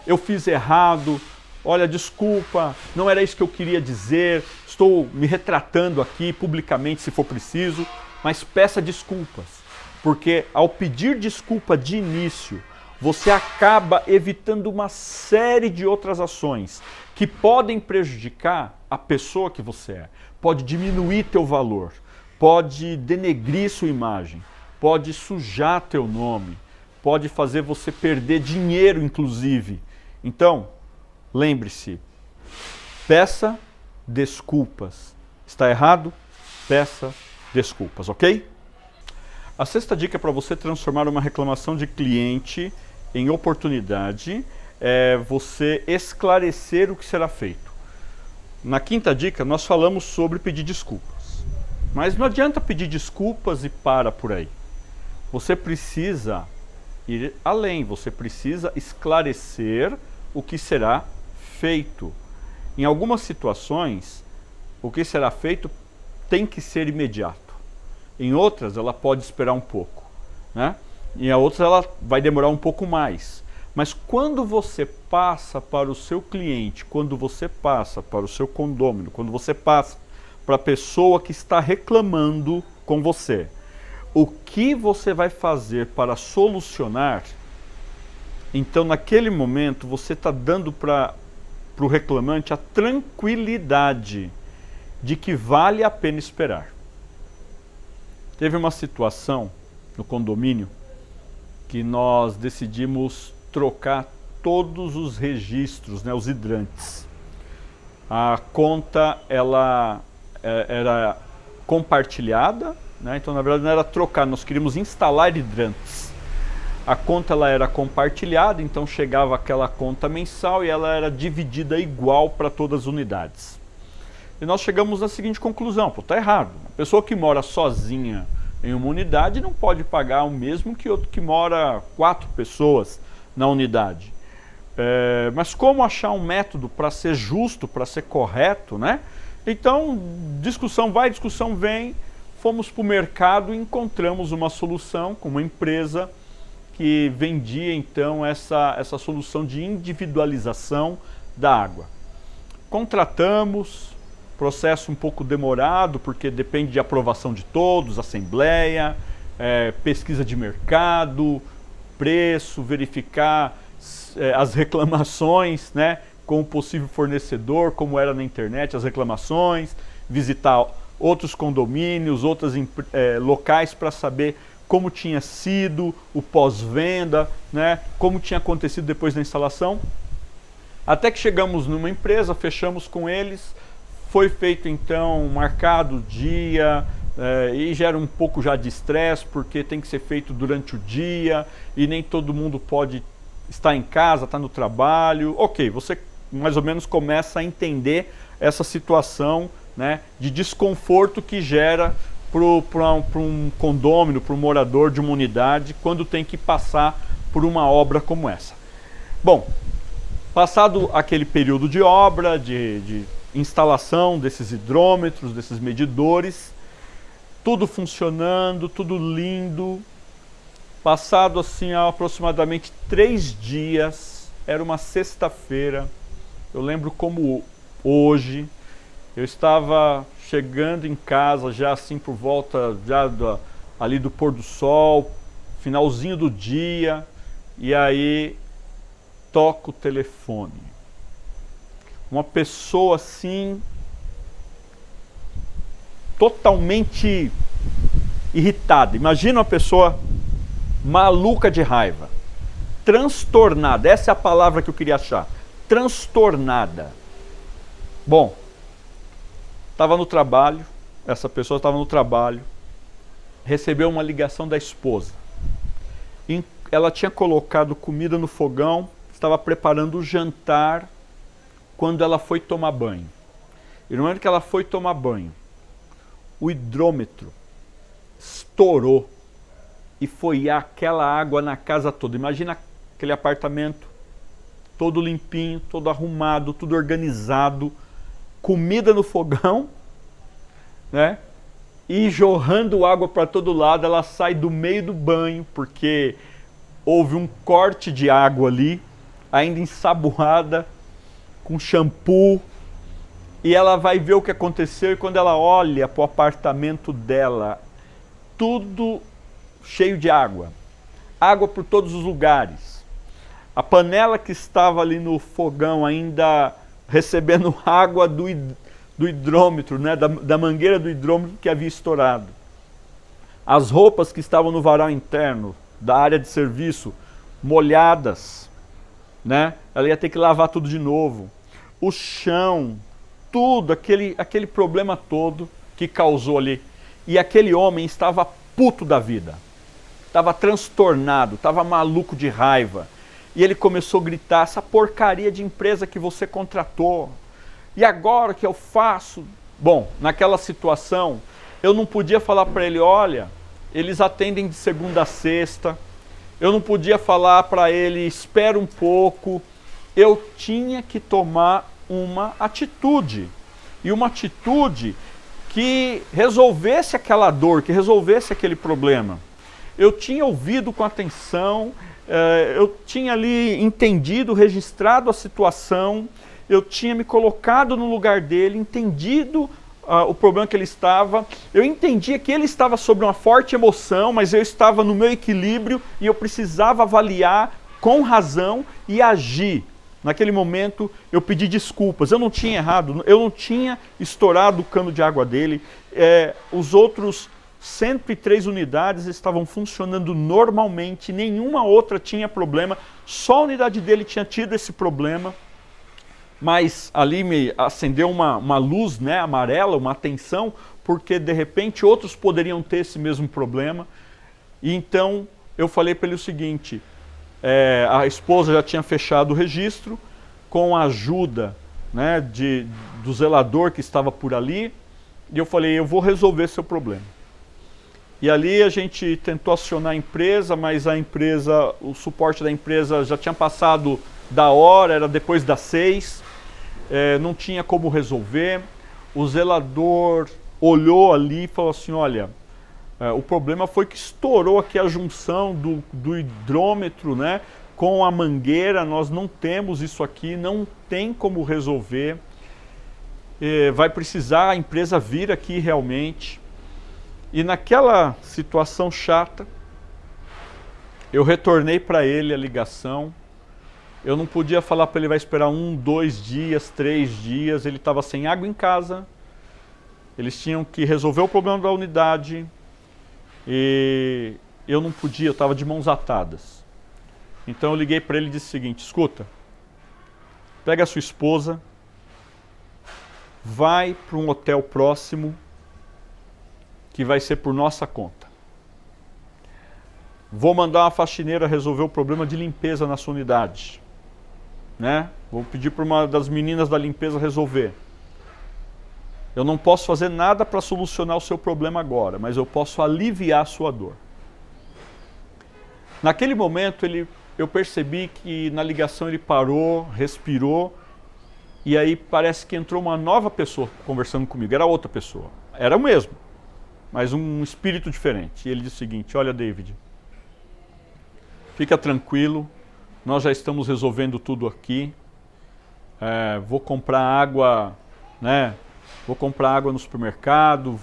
eu fiz errado, olha, desculpa, não era isso que eu queria dizer, estou me retratando aqui publicamente se for preciso, mas peça desculpas, porque ao pedir desculpa de início, você acaba evitando uma série de outras ações que podem prejudicar a pessoa que você é, pode diminuir teu valor, pode denegrir sua imagem, pode sujar teu nome, pode fazer você perder dinheiro, inclusive. Então, lembre-se, peça desculpas. Está errado? Peça desculpas, ok? A sexta dica para você transformar uma reclamação de cliente em oportunidade é você esclarecer o que será feito. Na quinta dica, nós falamos sobre pedir desculpas. Mas não adianta pedir desculpas e para por aí. Você precisa ir além, você precisa esclarecer o que será feito, em algumas situações, o que será feito tem que ser imediato. Em outras, ela pode esperar um pouco, né? Em outras, ela vai demorar um pouco mais. Mas quando você passa para o seu cliente, quando você passa para o seu condômino, quando você passa para a pessoa que está reclamando com você, o que você vai fazer para solucionar, então naquele momento você está dando para o reclamante a tranquilidade de que vale a pena esperar. Teve uma situação no condomínio que nós decidimos trocar todos os registros, né, os hidrantes. A conta ela era compartilhada, né, então na verdade não era trocar, nós queríamos instalar hidrantes. A conta ela era compartilhada, então chegava aquela conta mensal e ela era dividida igual para todas as unidades. E nós chegamos na seguinte conclusão: pô, tá errado. A pessoa que mora sozinha em uma unidade não pode pagar o mesmo que outro que mora 4 pessoas na unidade. Mas como achar um método para ser justo, para ser correto, né? Então, discussão vai, discussão vem, fomos para o mercado e encontramos uma solução com uma empresa que vendia então essa solução de individualização da água. Contratamos, processo um pouco demorado, porque depende de aprovação de todos, assembleia, pesquisa de mercado, preço, verificar as reclamações, né, com o possível fornecedor, como era na internet, as reclamações, visitar outros condomínios, outros locais para saber como tinha sido o pós-venda, né, como tinha acontecido depois da instalação. Até que chegamos numa empresa, fechamos com eles, foi feito então, marcado o dia, e gera um pouco já de estresse, porque tem que ser feito durante o dia, e nem todo mundo pode estar em casa, estar no trabalho. Ok, você mais ou menos começa a entender essa situação, né, de desconforto que gera para um condômino, para um morador de uma unidade, quando tem que passar por uma obra como essa. Bom, passado aquele período de obra, de instalação desses hidrômetros, desses medidores, tudo funcionando, tudo lindo. Passado assim aproximadamente 3 dias, era uma sexta-feira, eu lembro como hoje, eu estava chegando em casa já assim por volta ali do pôr do sol, finalzinho do dia, e aí toca o telefone. Uma pessoa assim, totalmente irritada. Imagina uma pessoa maluca de raiva, transtornada, essa é a palavra que eu queria achar, transtornada. Bom, estava no trabalho, essa pessoa estava no trabalho, recebeu uma ligação da esposa. Ela tinha colocado comida no fogão, estava preparando o jantar quando ela foi tomar banho. E no momento que ela foi tomar banho, o hidrômetro estourou e foi aquela água na casa toda. Imagina aquele apartamento todo limpinho, todo arrumado, tudo organizado, comida no fogão, né? E jorrando água para todo lado. Ela sai do meio do banho porque houve um corte de água ali, ainda ensaboada, com shampoo, e ela vai ver o que aconteceu. E quando ela olha para o apartamento dela, tudo cheio de água, água por todos os lugares. A panela que estava ali no fogão ainda recebendo água do hidrômetro, né, da mangueira do hidrômetro que havia estourado. As roupas que estavam no varal interno da área de serviço molhadas, né? Ela ia ter que lavar tudo de novo. O chão, tudo, aquele problema todo que causou ali. E aquele homem estava puto da vida, estava transtornado, estava maluco de raiva. E ele começou a gritar: essa porcaria de empresa que você contratou, e agora o que eu faço? Bom, naquela situação, eu não podia falar para ele: olha, eles atendem de segunda a sexta. Eu não podia falar para ele: espera um pouco. eu tinha que tomar uma atitude. E uma atitude que resolvesse aquela dor, que resolvesse aquele problema. Eu tinha ouvido com atenção, eu tinha ali entendido, registrado a situação, eu tinha me colocado no lugar dele, entendido o problema que ele estava, eu entendia que ele estava sob uma forte emoção, mas eu estava no meu equilíbrio e eu precisava avaliar com razão e agir. Naquele momento eu pedi desculpas, eu não tinha errado, eu não tinha estourado o cano de água dele, os outros 103 unidades estavam funcionando normalmente, nenhuma outra tinha problema, só a unidade dele tinha tido esse problema, mas ali me acendeu uma luz, né, amarela, uma atenção, porque de repente outros poderiam ter esse mesmo problema. E então eu falei para ele o seguinte, a esposa já tinha fechado o registro, com a ajuda, né, do zelador que estava por ali, e eu falei, eu vou resolver seu problema. E ali a gente tentou acionar a empresa, mas a empresa, o suporte da empresa já tinha passado da hora, era depois das 6, não tinha como resolver. O zelador olhou ali e falou assim, olha, o problema foi que estourou aqui a junção do hidrômetro, né, com a mangueira, nós não temos isso aqui, não tem como resolver, vai precisar a empresa vir aqui realmente. E naquela situação chata, eu retornei para ele a ligação, eu não podia falar para ele vai esperar 1, 2 dias, 3 dias, ele estava sem água em casa, eles tinham que resolver o problema da unidade, e eu não podia, eu estava de mãos atadas. Então eu liguei para ele e disse o seguinte, escuta, pega a sua esposa, vai para um hotel próximo, que vai ser por nossa conta. Vou mandar uma faxineira resolver o problema de limpeza na sua unidade. Né? Vou pedir para uma das meninas da limpeza resolver. Eu não posso fazer nada para solucionar o seu problema agora, mas eu posso aliviar a sua dor. Naquele momento eu percebi que na ligação ele parou, respirou, e aí parece que entrou uma nova pessoa conversando comigo, era outra pessoa. Era o mesmo, mas um espírito diferente. E ele disse o seguinte, olha David, fica tranquilo, nós já estamos resolvendo tudo aqui, vou comprar água, né? Vou comprar água no supermercado,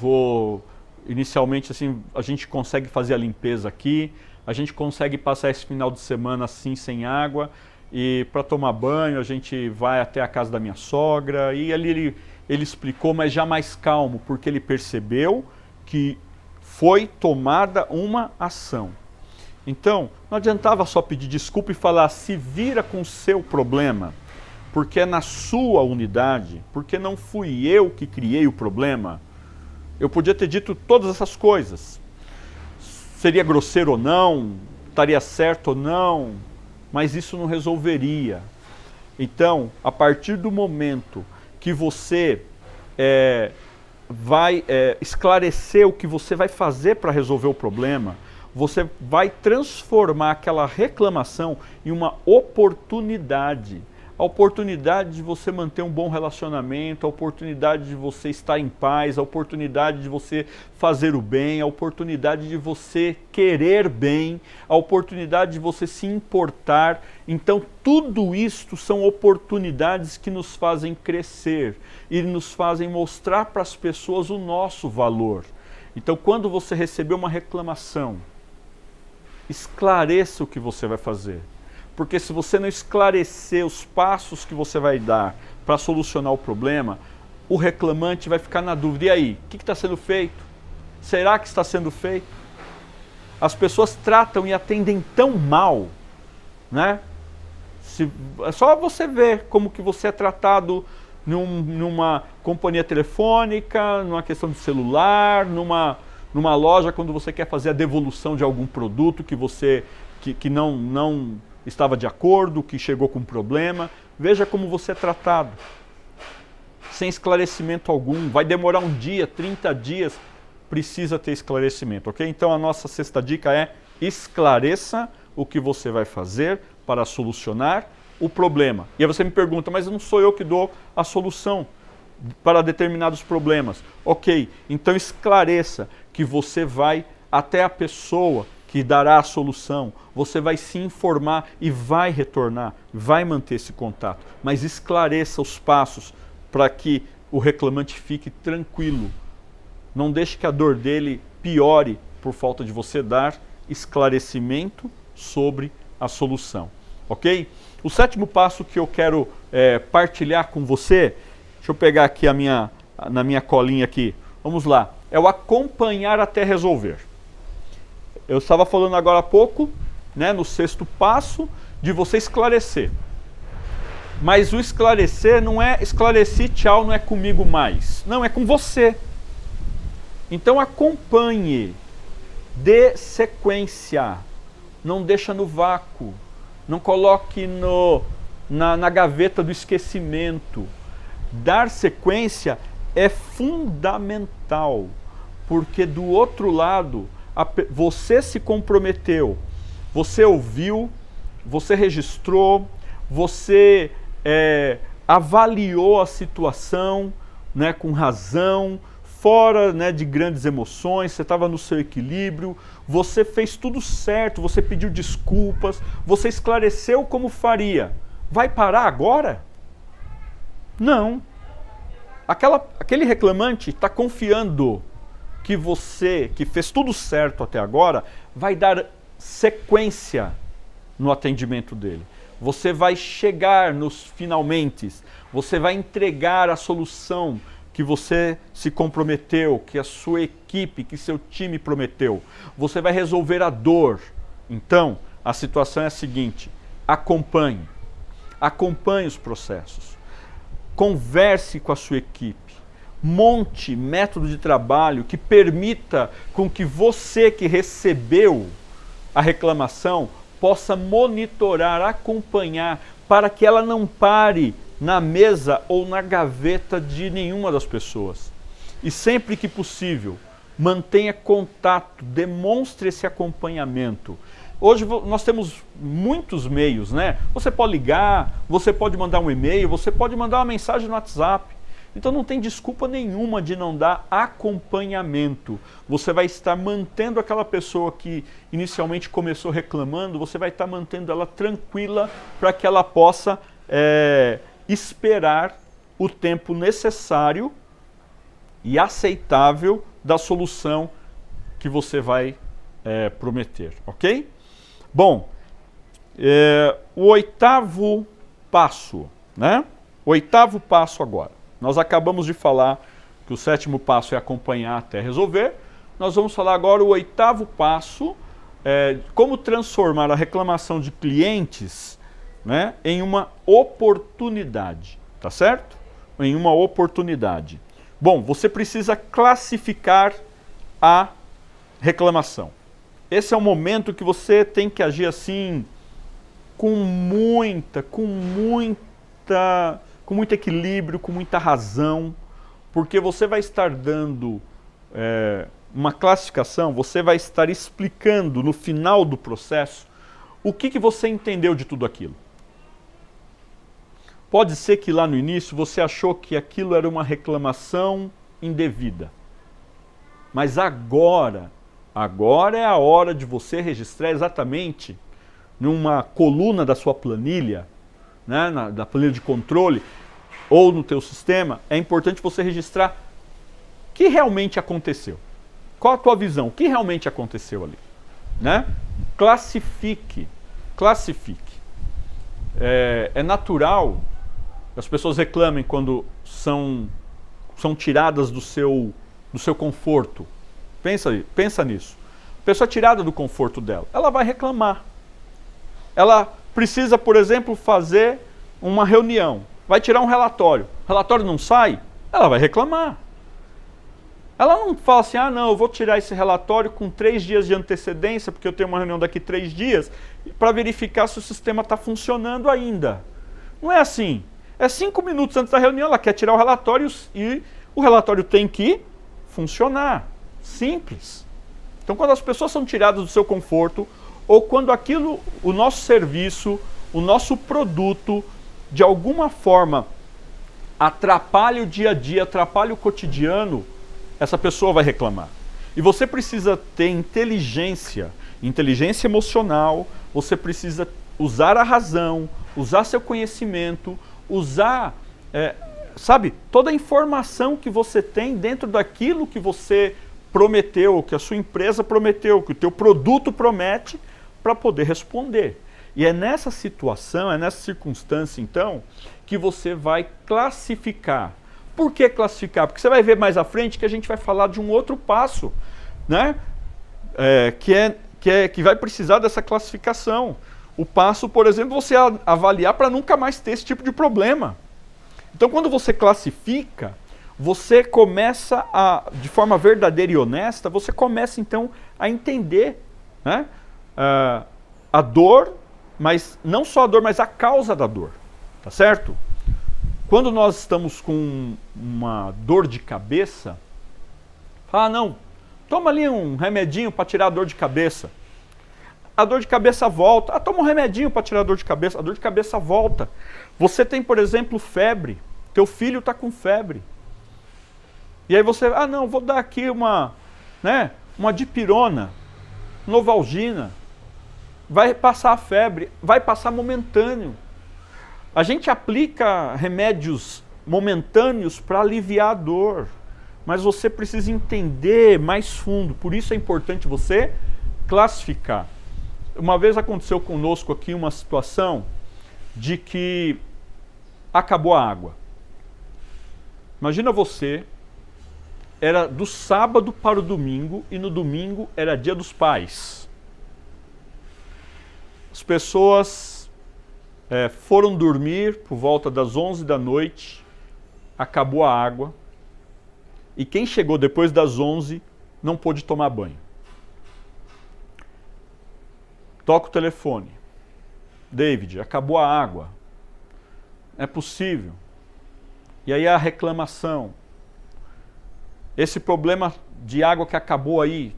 inicialmente assim, a gente consegue fazer a limpeza aqui, a gente consegue passar esse final de semana assim sem água, e para tomar banho a gente vai até a casa da minha sogra, e ali ele explicou, mas já mais calmo, porque ele percebeu que foi tomada uma ação. Então, não adiantava só pedir desculpa e falar, se vira com o seu problema, porque é na sua unidade, porque não fui eu que criei o problema. Eu podia ter dito todas essas coisas. Seria grosseiro ou não, estaria certo ou não, mas isso não resolveria. Então, a partir do momento que você vai esclarecer o que você vai fazer para resolver o problema, você vai transformar aquela reclamação em uma oportunidade. A oportunidade de você manter um bom relacionamento, a oportunidade de você estar em paz, a oportunidade de você fazer o bem, a oportunidade de você querer bem, a oportunidade de você se importar. Então, tudo isto são oportunidades que nos fazem crescer e nos fazem mostrar para as pessoas o nosso valor. Então, quando você receber uma reclamação, esclareça o que você vai fazer. Porque se você não esclarecer os passos que você vai dar para solucionar o problema, o reclamante vai ficar na dúvida. E aí, o que está sendo feito? Será que está sendo feito? As pessoas tratam e atendem tão mal, né? É só você ver como que você é tratado numa companhia telefônica, numa questão de celular, numa loja quando você quer fazer a devolução de algum produto que não estava de acordo, que chegou com problema. Veja como você é tratado, sem esclarecimento algum. Vai demorar um dia, 30 dias, precisa ter esclarecimento, ok? Então a nossa sexta dica é: esclareça o que você vai fazer para solucionar o problema. E aí você me pergunta, mas não sou eu que dou a solução para determinados problemas. Ok, então esclareça que você vai até a pessoa que dará a solução, você vai se informar e vai retornar, vai manter esse contato, mas esclareça os passos para que o reclamante fique tranquilo. Não deixe que a dor dele piore por falta de você dar esclarecimento sobre a solução, ok? O sétimo passo que eu quero partilhar com você, deixa eu pegar aqui na minha colinha aqui, vamos lá, é o acompanhar até resolver. Eu estava falando agora há pouco, né, no sexto passo, de você esclarecer. Mas o esclarecer não é esclareci, tchau, não é comigo mais. Não, é com você. Então acompanhe, dê sequência, não deixa no vácuo, não coloque na gaveta do esquecimento. Dar sequência é fundamental, porque do outro lado, você se comprometeu, você ouviu, você registrou, você avaliou a situação, né, com razão, fora, né, de grandes emoções, você estava no seu equilíbrio, você fez tudo certo, você pediu desculpas, você esclareceu como faria. Vai parar agora? Não. Aquele reclamante está confiando que você, que fez tudo certo até agora, vai dar sequência no atendimento dele. Você vai chegar nos finalmente, você vai entregar a solução que você se comprometeu, que a sua equipe, que seu time prometeu. Você vai resolver a dor. Então, a situação é a seguinte: acompanhe os processos, converse com a sua equipe, monte método de trabalho que permita com que você que recebeu a reclamação possa monitorar, acompanhar, para que ela não pare na mesa ou na gaveta de nenhuma das pessoas. E sempre que possível, mantenha contato, demonstre esse acompanhamento. Hoje nós temos muitos meios, né? Você pode ligar, você pode mandar um e-mail, você pode mandar uma mensagem no WhatsApp. Então não tem desculpa nenhuma de não dar acompanhamento. Você vai estar mantendo aquela pessoa que inicialmente começou reclamando, você vai estar mantendo ela tranquila para que ela possa esperar o tempo necessário e aceitável da solução que você vai prometer, ok? Bom, o oitavo passo, né? O oitavo passo agora. Nós acabamos de falar que o sétimo passo é acompanhar até resolver. Nós vamos falar agora o oitavo passo, como transformar a reclamação de clientes, né, em uma oportunidade, tá certo? Em uma oportunidade. Bom, você precisa classificar a reclamação. Esse é o momento que você tem que agir assim, com muito equilíbrio, com muita razão, porque você vai estar dando uma classificação, você vai estar explicando no final do processo o que você entendeu de tudo aquilo. Pode ser que lá no início você achou que aquilo era uma reclamação indevida, mas agora é a hora de você registrar exatamente numa coluna da sua planilha, né, da planilha de controle, ou no teu sistema, é importante você registrar o que realmente aconteceu. Qual a tua visão? O que realmente aconteceu ali? Né? Classifique. É natural que as pessoas reclamem quando são tiradas do seu conforto. Pensa nisso. A pessoa é tirada do conforto dela, ela vai reclamar. Ela precisa, por exemplo, fazer uma reunião, vai tirar um relatório. O relatório não sai, ela vai reclamar. Ela não fala assim, não, eu vou tirar esse relatório com 3 dias de antecedência, porque eu tenho uma reunião daqui 3 dias, para verificar se o sistema está funcionando ainda. Não é assim. É 5 minutos antes da reunião, ela quer tirar o relatório e o relatório tem que funcionar. Simples. Então, quando as pessoas são tiradas do seu conforto, ou quando o nosso serviço, o nosso produto de alguma forma atrapalha o dia a dia, atrapalha o cotidiano, essa pessoa vai reclamar. E você precisa ter inteligência emocional, você precisa usar a razão, usar seu conhecimento, usar, sabe, toda a informação que você tem dentro daquilo que você prometeu, que a sua empresa prometeu, que o teu produto promete, para poder responder. E é nessa situação, é nessa circunstância, então, que você vai classificar. Por que classificar? Porque você vai ver mais à frente que a gente vai falar de um outro passo, né? Que vai precisar dessa classificação. O passo, por exemplo, você avaliar para nunca mais ter esse tipo de problema. Então, quando você classifica, você começa de forma verdadeira e honesta, você começa então a entender, né, a dor, mas não só a dor, mas a causa da dor, tá certo? Quando nós estamos com uma dor de cabeça, fala, não, toma ali um remedinho para tirar a dor de cabeça. A dor de cabeça volta. Toma um remedinho para tirar a dor de cabeça. A dor de cabeça volta. Você tem, por exemplo, febre. Teu filho está com febre. E aí você, não, vou dar aqui uma dipirona, Novalgina. Vai passar a febre, vai passar momentâneo. A gente aplica remédios momentâneos para aliviar a dor, mas você precisa entender mais fundo, por isso é importante você classificar. Uma vez aconteceu conosco aqui uma situação de que acabou a água. Imagina você, era do sábado para o domingo e no domingo era Dia dos Pais. As pessoas foram dormir por volta das 11 da noite, acabou a água, e quem chegou depois das 11 não pôde tomar banho. Toca o telefone. David, acabou a água. É possível. E aí a reclamação. Esse problema de água que acabou aí,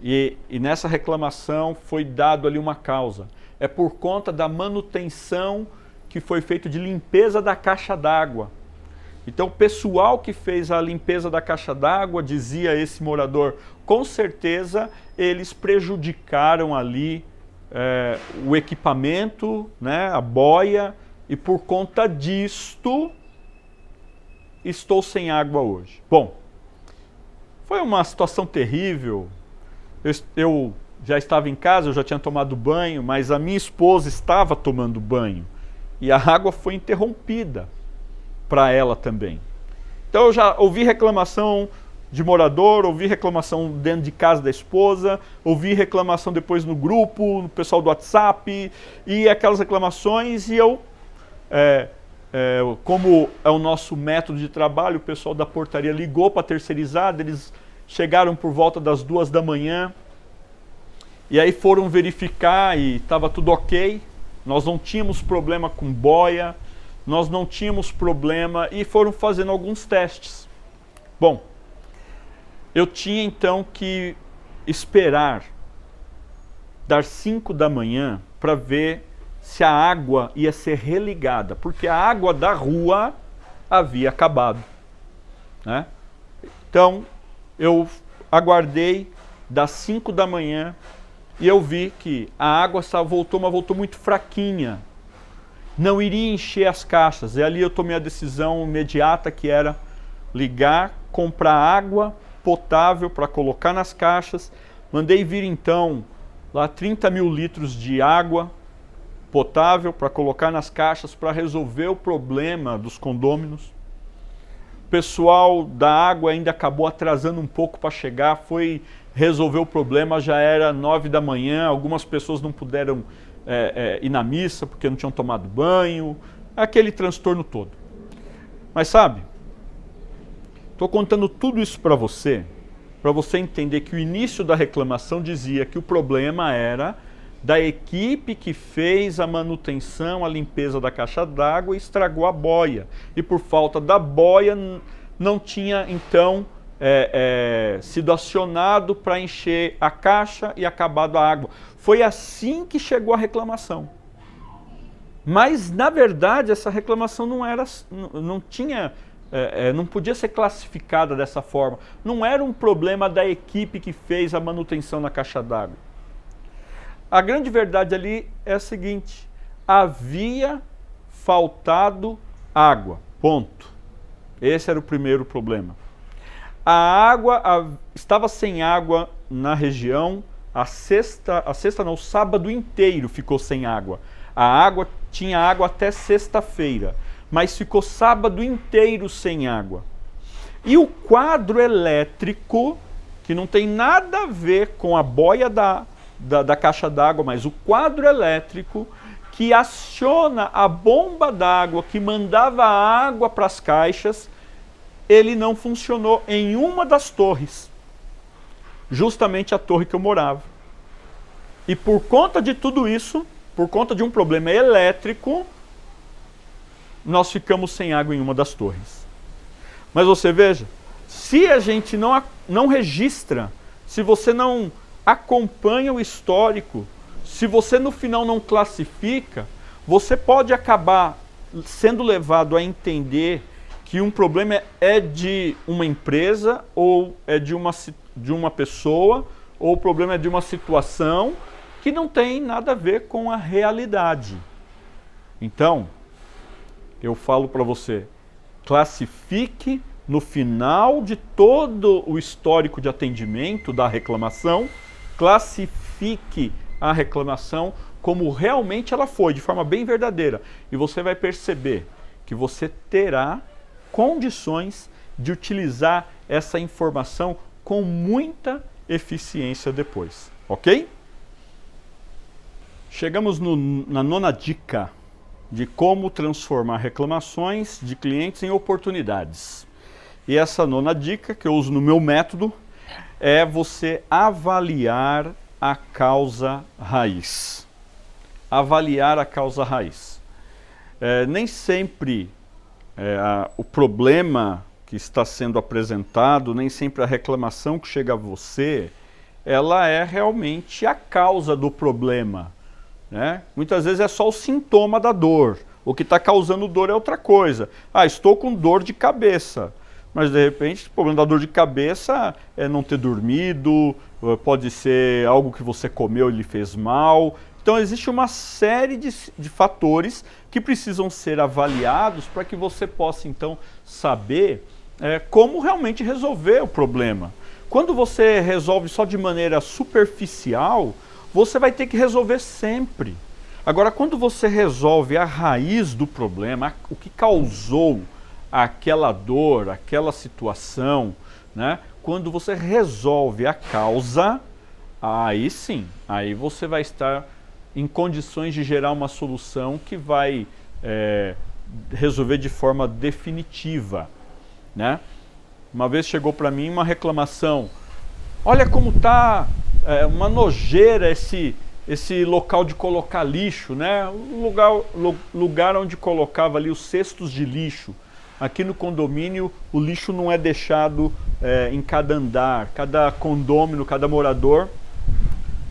e nessa reclamação foi dado ali uma causa. É por conta da manutenção que foi feita de limpeza da caixa d'água. Então o pessoal que fez a limpeza da caixa d'água, dizia esse morador, com certeza eles prejudicaram ali o equipamento, né, a boia, e por conta disto estou sem água hoje. Bom, foi uma situação terrível. Eu já estava em casa, eu já tinha tomado banho, mas a minha esposa estava tomando banho e a água foi interrompida para ela também. Então eu já ouvi reclamação de morador, ouvi reclamação dentro de casa da esposa, ouvi reclamação depois no grupo, no pessoal do WhatsApp, e aquelas reclamações, e eu, como é o nosso método de trabalho, o pessoal da portaria ligou para a terceirizada, eles chegaram por volta das 2 da manhã, e aí foram verificar e estava tudo ok, nós não tínhamos problema com boia, nós não tínhamos problema, e foram fazendo alguns testes. Bom, eu tinha então que esperar das 5 da manhã para ver se a água ia ser religada, porque a água da rua havia acabado, né? Então, eu aguardei das 5 da manhã e eu vi que a água voltou, mas voltou muito fraquinha. Não iria encher as caixas. E ali eu tomei a decisão imediata, que era ligar, comprar água potável para colocar nas caixas. Mandei vir então lá 30 mil litros de água potável para colocar nas caixas para resolver o problema dos condôminos. O pessoal da água ainda acabou atrasando um pouco para chegar, foi resolver o problema, já era 9 da manhã, algumas pessoas não puderam ir na missa porque não tinham tomado banho, aquele transtorno todo. Mas sabe, estou contando tudo isso para você entender que o início da reclamação dizia que o problema era da equipe que fez a manutenção, a limpeza da caixa d'água e estragou a boia. E por falta da boia não tinha então sido acionado para encher a caixa e acabado a água. Foi assim que chegou a reclamação. Mas, na verdade, essa reclamação não era, não tinha, não podia ser classificada dessa forma. Não era um problema da equipe que fez a manutenção na caixa d'água. A grande verdade ali é a seguinte: havia faltado água, ponto. Esse era o primeiro problema. A água, estava sem água na região, o sábado inteiro ficou sem água. Tinha água até sexta-feira, mas ficou sábado inteiro sem água. E o quadro elétrico, que não tem nada a ver com a boia da caixa d'água, mas o quadro elétrico que aciona a bomba d'água que mandava água para as caixas, ele não funcionou em uma das torres, justamente a torre que eu morava. E por conta de tudo isso, por conta de um problema elétrico, nós ficamos sem água em uma das torres. Mas você veja, se a gente não registra, se você não acompanha o histórico, se você no final não classifica, você pode acabar sendo levado a entender que um problema é de uma empresa, ou é de uma pessoa, ou o problema é de uma situação que não tem nada a ver com a realidade. Então, eu falo para você, classifique no final de todo o histórico de atendimento da reclamação, classifique a reclamação como realmente ela foi, de forma bem verdadeira. E você vai perceber que você terá condições de utilizar essa informação com muita eficiência depois, ok? Chegamos na nona dica de como transformar reclamações de clientes em oportunidades. E essa nona dica que eu uso no meu método é você avaliar a causa raiz. Avaliar a causa raiz. Nem sempre o problema que está sendo apresentado, nem sempre a reclamação que chega a você, ela é realmente a causa do problema, né? Muitas vezes é só o sintoma da dor. O que está causando dor é outra coisa. Estou com dor de cabeça. Mas de repente o problema da dor de cabeça é não ter dormido, pode ser algo que você comeu e lhe fez mal. Então existe uma série de fatores que precisam ser avaliados para que você possa então saber como realmente resolver o problema. Quando você resolve só de maneira superficial, você vai ter que resolver sempre. Agora, quando você resolve a raiz do problema, o que causou aquela dor, aquela situação, né? Quando você resolve a causa, aí sim, aí você vai estar em condições de gerar uma solução que vai resolver de forma definitiva, né? Uma vez chegou para mim uma reclamação: olha como está uma nojeira esse local de colocar lixo, né? O lugar onde colocava ali os cestos de lixo. Aqui no condomínio o lixo não é deixado em cada andar, cada condômino, cada morador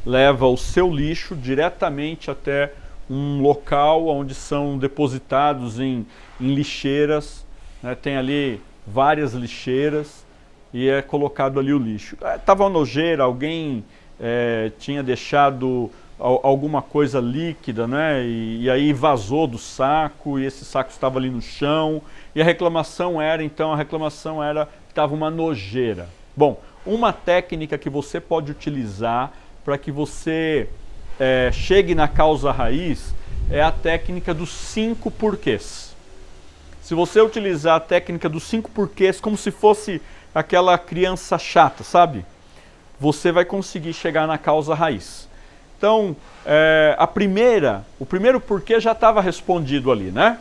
leva o seu lixo diretamente até um local onde são depositados em lixeiras, né? Tem ali várias lixeiras e é colocado ali o lixo. Estava uma nojeira, alguém tinha deixado alguma coisa líquida, né? E aí vazou do saco e esse saco estava ali no chão. E a reclamação era que estava uma nojeira. Bom, uma técnica que você pode utilizar para que você chegue na causa raiz é a técnica dos 5 porquês. Se você utilizar a técnica dos 5 porquês como se fosse aquela criança chata, sabe? Você vai conseguir chegar na causa raiz. Então, o primeiro porquê já estava respondido ali, né?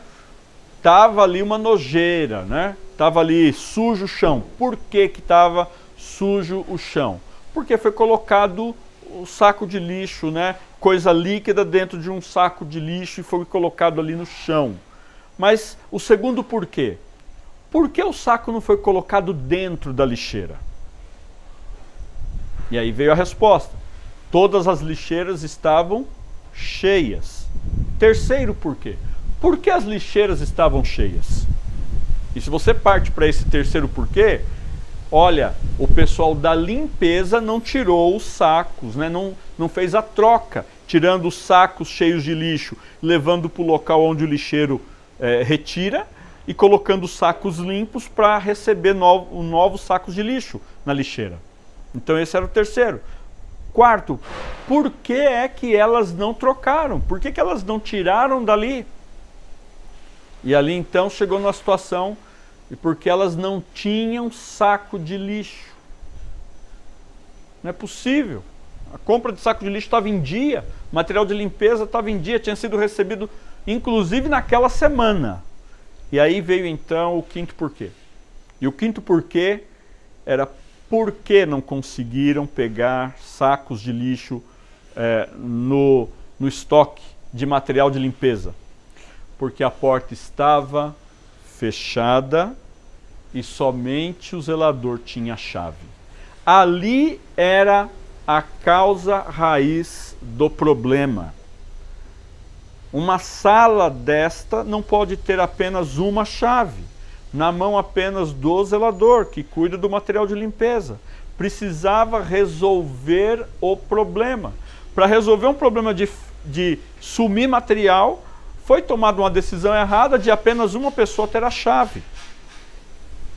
Tava ali uma nojeira, né? Tava ali sujo o chão. Por que que estava sujo o chão? Porque foi colocado o saco de lixo, né? Coisa líquida dentro de um saco de lixo e foi colocado ali no chão. Mas o segundo porquê? Por que o saco não foi colocado dentro da lixeira? E aí veio a resposta. Todas as lixeiras estavam cheias. Terceiro porquê. Por que as lixeiras estavam cheias? E se você parte para esse terceiro porquê, olha, o pessoal da limpeza não tirou os sacos, né? não fez a troca, tirando os sacos cheios de lixo, levando para o local onde o lixeiro retira e colocando os sacos limpos para receber novos sacos de lixo na lixeira. Então esse era o terceiro. Quarto, por que é que elas não trocaram? Por que elas não tiraram dali? E ali então chegou numa situação e porque elas não tinham saco de lixo. Não é possível. A compra de saco de lixo estava em dia, o material de limpeza estava em dia, tinha sido recebido inclusive naquela semana. E aí veio então o quinto porquê. E o quinto porquê era por que não conseguiram pegar sacos de lixo no estoque de material de limpeza. Porque a porta estava fechada e somente o zelador tinha a chave. Ali era a causa raiz do problema. Uma sala desta não pode ter apenas uma chave, na mão apenas do zelador, que cuida do material de limpeza. Precisava resolver o problema. Para resolver um problema de sumir material, foi tomada uma decisão errada de apenas uma pessoa ter a chave.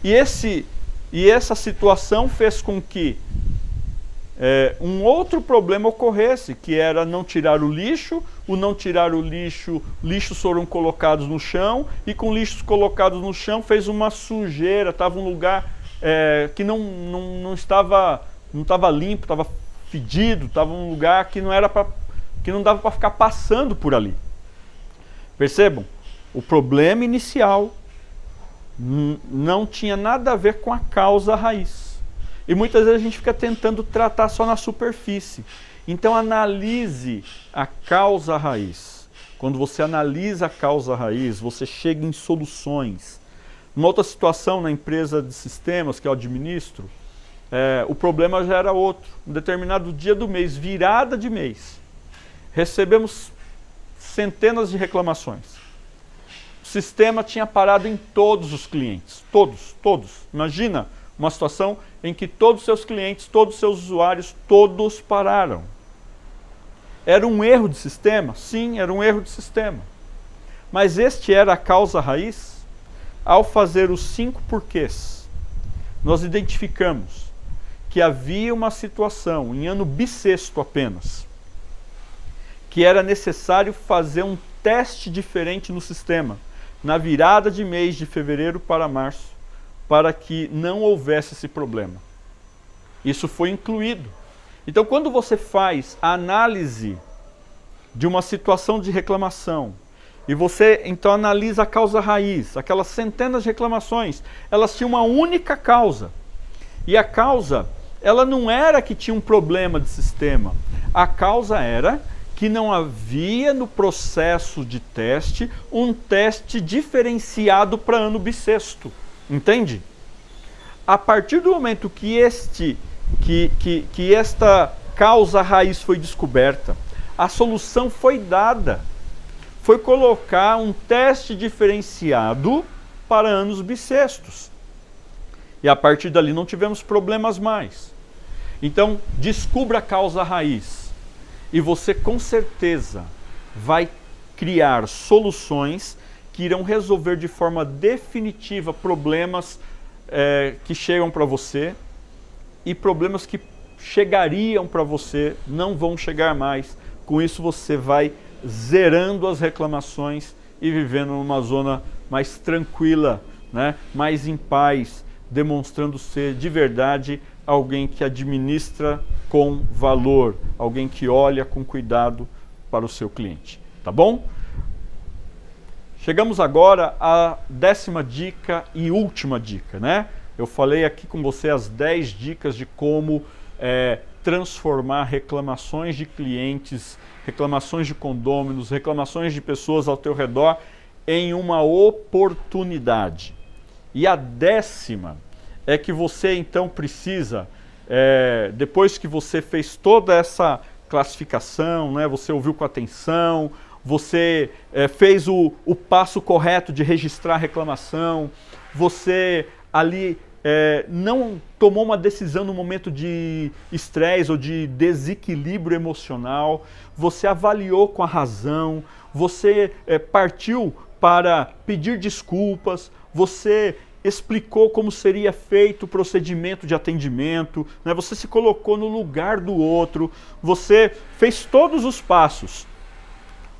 E essa situação fez com que um outro problema ocorresse, que era não tirar o lixo. O não tirar o lixo, lixos foram colocados no chão, e com lixos colocados no chão fez uma sujeira, estava um lugar que não estava limpo, estava fedido, estava um lugar que não dava para ficar passando por ali. Percebam, o problema inicial não tinha nada a ver com a causa raiz. E muitas vezes a gente fica tentando tratar só na superfície. Então analise a causa raiz. Quando você analisa a causa raiz, você chega em soluções. Numa outra situação, na empresa de sistemas que eu administro, o problema já era outro. Um determinado dia do mês, virada de mês, recebemos centenas de reclamações. O sistema tinha parado em todos os clientes. Todos. Imagina uma situação em que todos os seus clientes, todos os seus usuários, todos pararam. Era um erro de sistema? Sim, era um erro de sistema. Mas este era a causa raiz? Ao fazer os 5 porquês, nós identificamos que havia uma situação, em ano bissexto apenas, que era necessário fazer um teste diferente no sistema, na virada de mês de fevereiro para março, para que não houvesse esse problema. Isso foi incluído. Então, quando você faz a análise de uma situação de reclamação, e você então analisa a causa raiz, aquelas centenas de reclamações, elas tinham uma única causa. E a causa, ela não era que tinha um problema de sistema. A causa era que não havia no processo de teste um teste diferenciado para ano bissexto. Entende? A partir do momento que esta causa raiz foi descoberta, a solução foi dada. Foi colocar um teste diferenciado para anos bissextos. E a partir dali não tivemos problemas mais. Então, descubra a causa raiz. E você com certeza vai criar soluções que irão resolver de forma definitiva problemas que chegam para você, e problemas que chegariam para você não vão chegar mais. Com isso você vai zerando as reclamações e vivendo numa zona mais tranquila, né? Mais em paz, demonstrando ser de verdade alguém que administra com valor, alguém que olha com cuidado para o seu cliente. Tá bom? Chegamos agora à 10ª dica e última dica, né? Eu falei aqui com você as 10 dicas de como transformar reclamações de clientes, reclamações de condôminos, reclamações de pessoas ao teu redor em uma oportunidade. E a 10ª é que você então precisa, depois que você fez toda essa classificação, né, você ouviu com atenção, você fez o passo correto de registrar a reclamação, você ali não tomou uma decisão no momento de estresse ou de desequilíbrio emocional, você avaliou com a razão, você partiu para pedir desculpas, você explicou como seria feito o procedimento de atendimento, né? Você se colocou no lugar do outro, você fez todos os passos,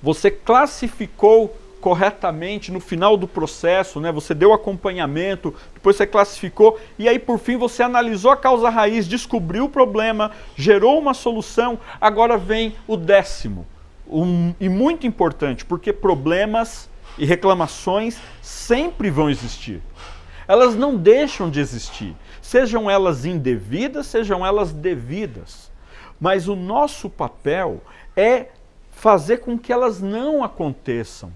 você classificou corretamente no final do processo, né? Você deu acompanhamento, depois você classificou e aí por fim você analisou a causa raiz, descobriu o problema, gerou uma solução, agora vem o 10º, e muito importante, porque problemas e reclamações sempre vão existir. Elas não deixam de existir, sejam elas indevidas, sejam elas devidas. Mas o nosso papel é fazer com que elas não aconteçam,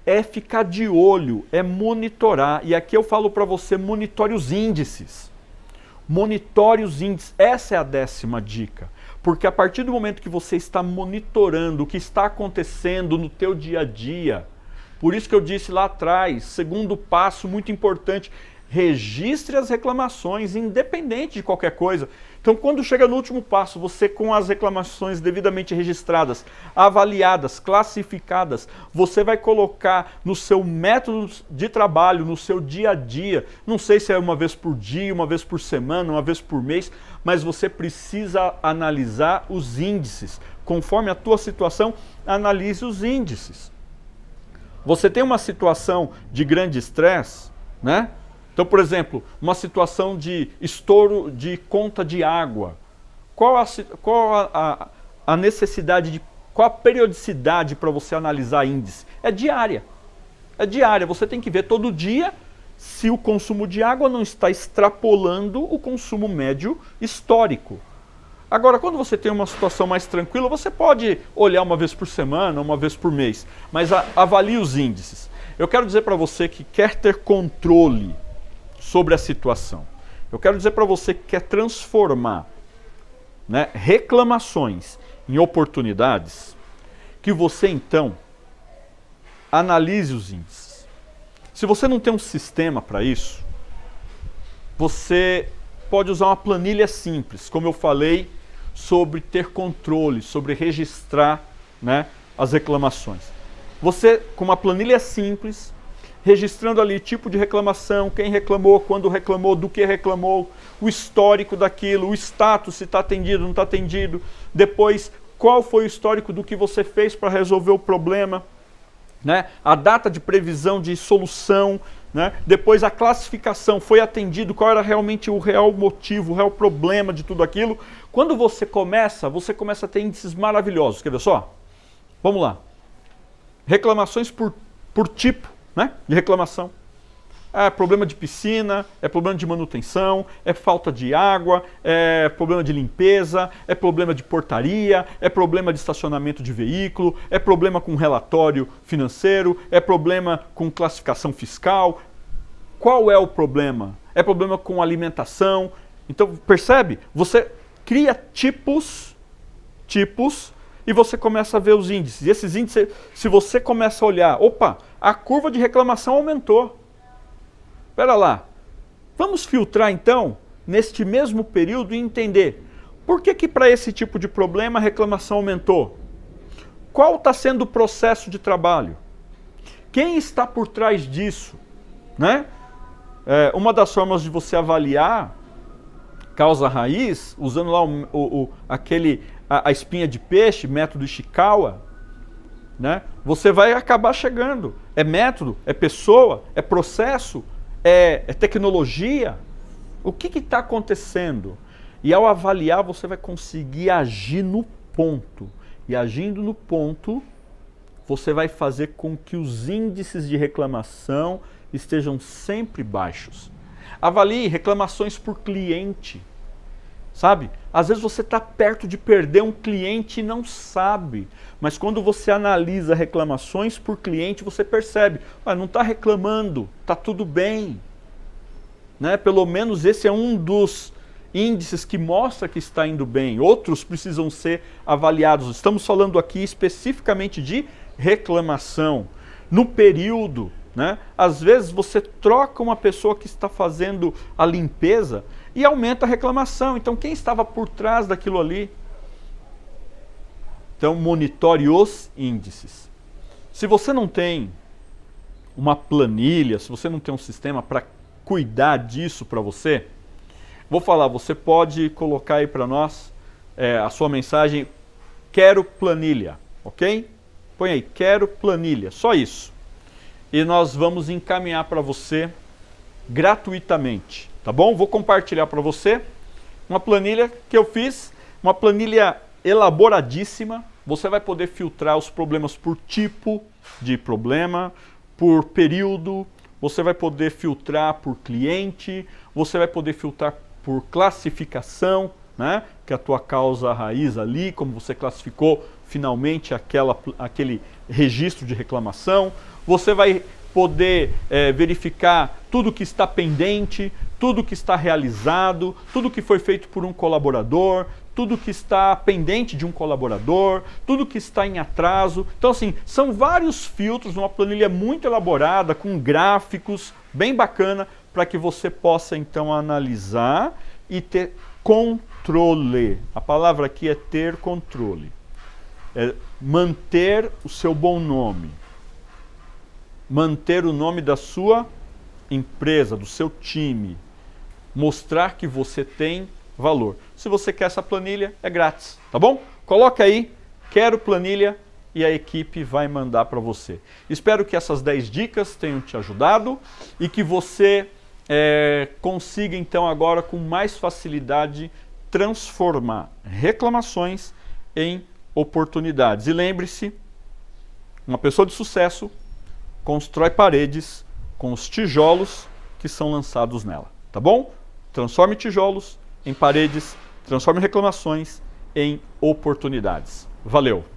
é ficar de olho, é monitorar. E aqui eu falo para você, monitore os índices. Monitore os índices, essa é a 10ª dica. Porque a partir do momento que você está monitorando o que está acontecendo no teu dia a dia, por isso que eu disse lá atrás, segundo passo muito importante, registre as reclamações, independente de qualquer coisa. Então, quando chega no último passo, você com as reclamações devidamente registradas, avaliadas, classificadas, você vai colocar no seu método de trabalho, no seu dia a dia, não sei se é uma vez por dia, uma vez por semana, uma vez por mês, mas você precisa analisar os índices. Conforme a tua situação, analise os índices. Você tem uma situação de grande estresse, né? Então, por exemplo, uma situação de estouro de conta de água. Qual a necessidade, qual a periodicidade para você analisar índice? É diária. É diária. Você tem que ver todo dia se o consumo de água não está extrapolando o consumo médio histórico. Agora, quando você tem uma situação mais tranquila, você pode olhar uma vez por semana, uma vez por mês, mas avalie os índices. Eu quero dizer para você que quer ter controle sobre a situação. Eu quero dizer para você que quer transformar, né, reclamações em oportunidades, que você então analise os índices. Se você não tem um sistema para isso, você pode usar uma planilha simples, como eu falei, sobre ter controle, sobre registrar, né, as reclamações. Você, com uma planilha simples, registrando ali tipo de reclamação, quem reclamou, quando reclamou, do que reclamou, o histórico daquilo, o status, se está atendido, não está atendido, depois qual foi o histórico do que você fez para resolver o problema, né? A data de previsão de solução, né? Depois a classificação, foi atendido, qual era realmente o real motivo, o real problema de tudo aquilo. Quando você começa a ter índices maravilhosos, quer ver só? Vamos lá. Reclamações por tipo, né, de reclamação. É problema de piscina, é problema de manutenção, é falta de água, é problema de limpeza, é problema de portaria, é problema de estacionamento de veículo, é problema com relatório financeiro, é problema com classificação fiscal. Qual é o problema? É problema com alimentação. Então, percebe? Você cria tipos e você começa a ver os índices. E esses índices, se você começa a olhar, opa, a curva de reclamação aumentou. Espera lá, vamos filtrar então, neste mesmo período, e entender por que para esse tipo de problema a reclamação aumentou? Qual está sendo o processo de trabalho? Quem está por trás disso? Né? Uma das formas de você avaliar causa raiz, usando lá a espinha de peixe, método Ishikawa, né? Você vai acabar chegando. É método, é pessoa, é processo, é tecnologia. O que está acontecendo? E ao avaliar, você vai conseguir agir no ponto. E agindo no ponto, você vai fazer com que os índices de reclamação estejam sempre baixos. Avalie reclamações por cliente. Sabe? Às vezes você está perto de perder um cliente e não sabe. Mas quando você analisa reclamações por cliente, você percebe, não está reclamando, está tudo bem. Né? Pelo menos esse é um dos índices que mostram que está indo bem, outros precisam ser avaliados. Estamos falando aqui especificamente de reclamação. No período, né? Às vezes você troca uma pessoa que está fazendo a limpeza e aumenta a reclamação. Então quem estava por trás daquilo ali? Então monitore os índices. Se você não tem uma planilha, se você não tem um sistema para cuidar disso para você, vou falar, você pode colocar aí para nós a sua mensagem, quero planilha, ok? Põe aí, quero planilha, só isso. E nós vamos encaminhar para você gratuitamente, tá bom? Vou compartilhar para você uma planilha que eu fiz, uma planilha elaboradíssima. Você vai poder filtrar os problemas por tipo de problema, por período, você vai poder filtrar por cliente, você vai poder filtrar por classificação, né? Que é a tua causa raiz ali, como você classificou finalmente aquele registro de reclamação. Você vai poder verificar tudo que está pendente, tudo que está realizado, tudo que foi feito por um colaborador, tudo que está pendente de um colaborador, tudo que está em atraso. Então, assim, são vários filtros, uma planilha muito elaborada, com gráficos, bem bacana, para que você possa, então, analisar e ter controle. A palavra aqui é ter controle. É manter o seu bom nome. Manter o nome da sua empresa, do seu time. Mostrar que você tem valor. Se você quer essa planilha, é grátis, tá bom? Coloca aí, quero planilha, e a equipe vai mandar para você. Espero que essas 10 dicas tenham te ajudado e que você consiga então agora com mais facilidade transformar reclamações em oportunidades. E lembre-se, uma pessoa de sucesso constrói paredes com os tijolos que são lançados nela, tá bom? Transforme tijolos em paredes, transforme reclamações em oportunidades. Valeu!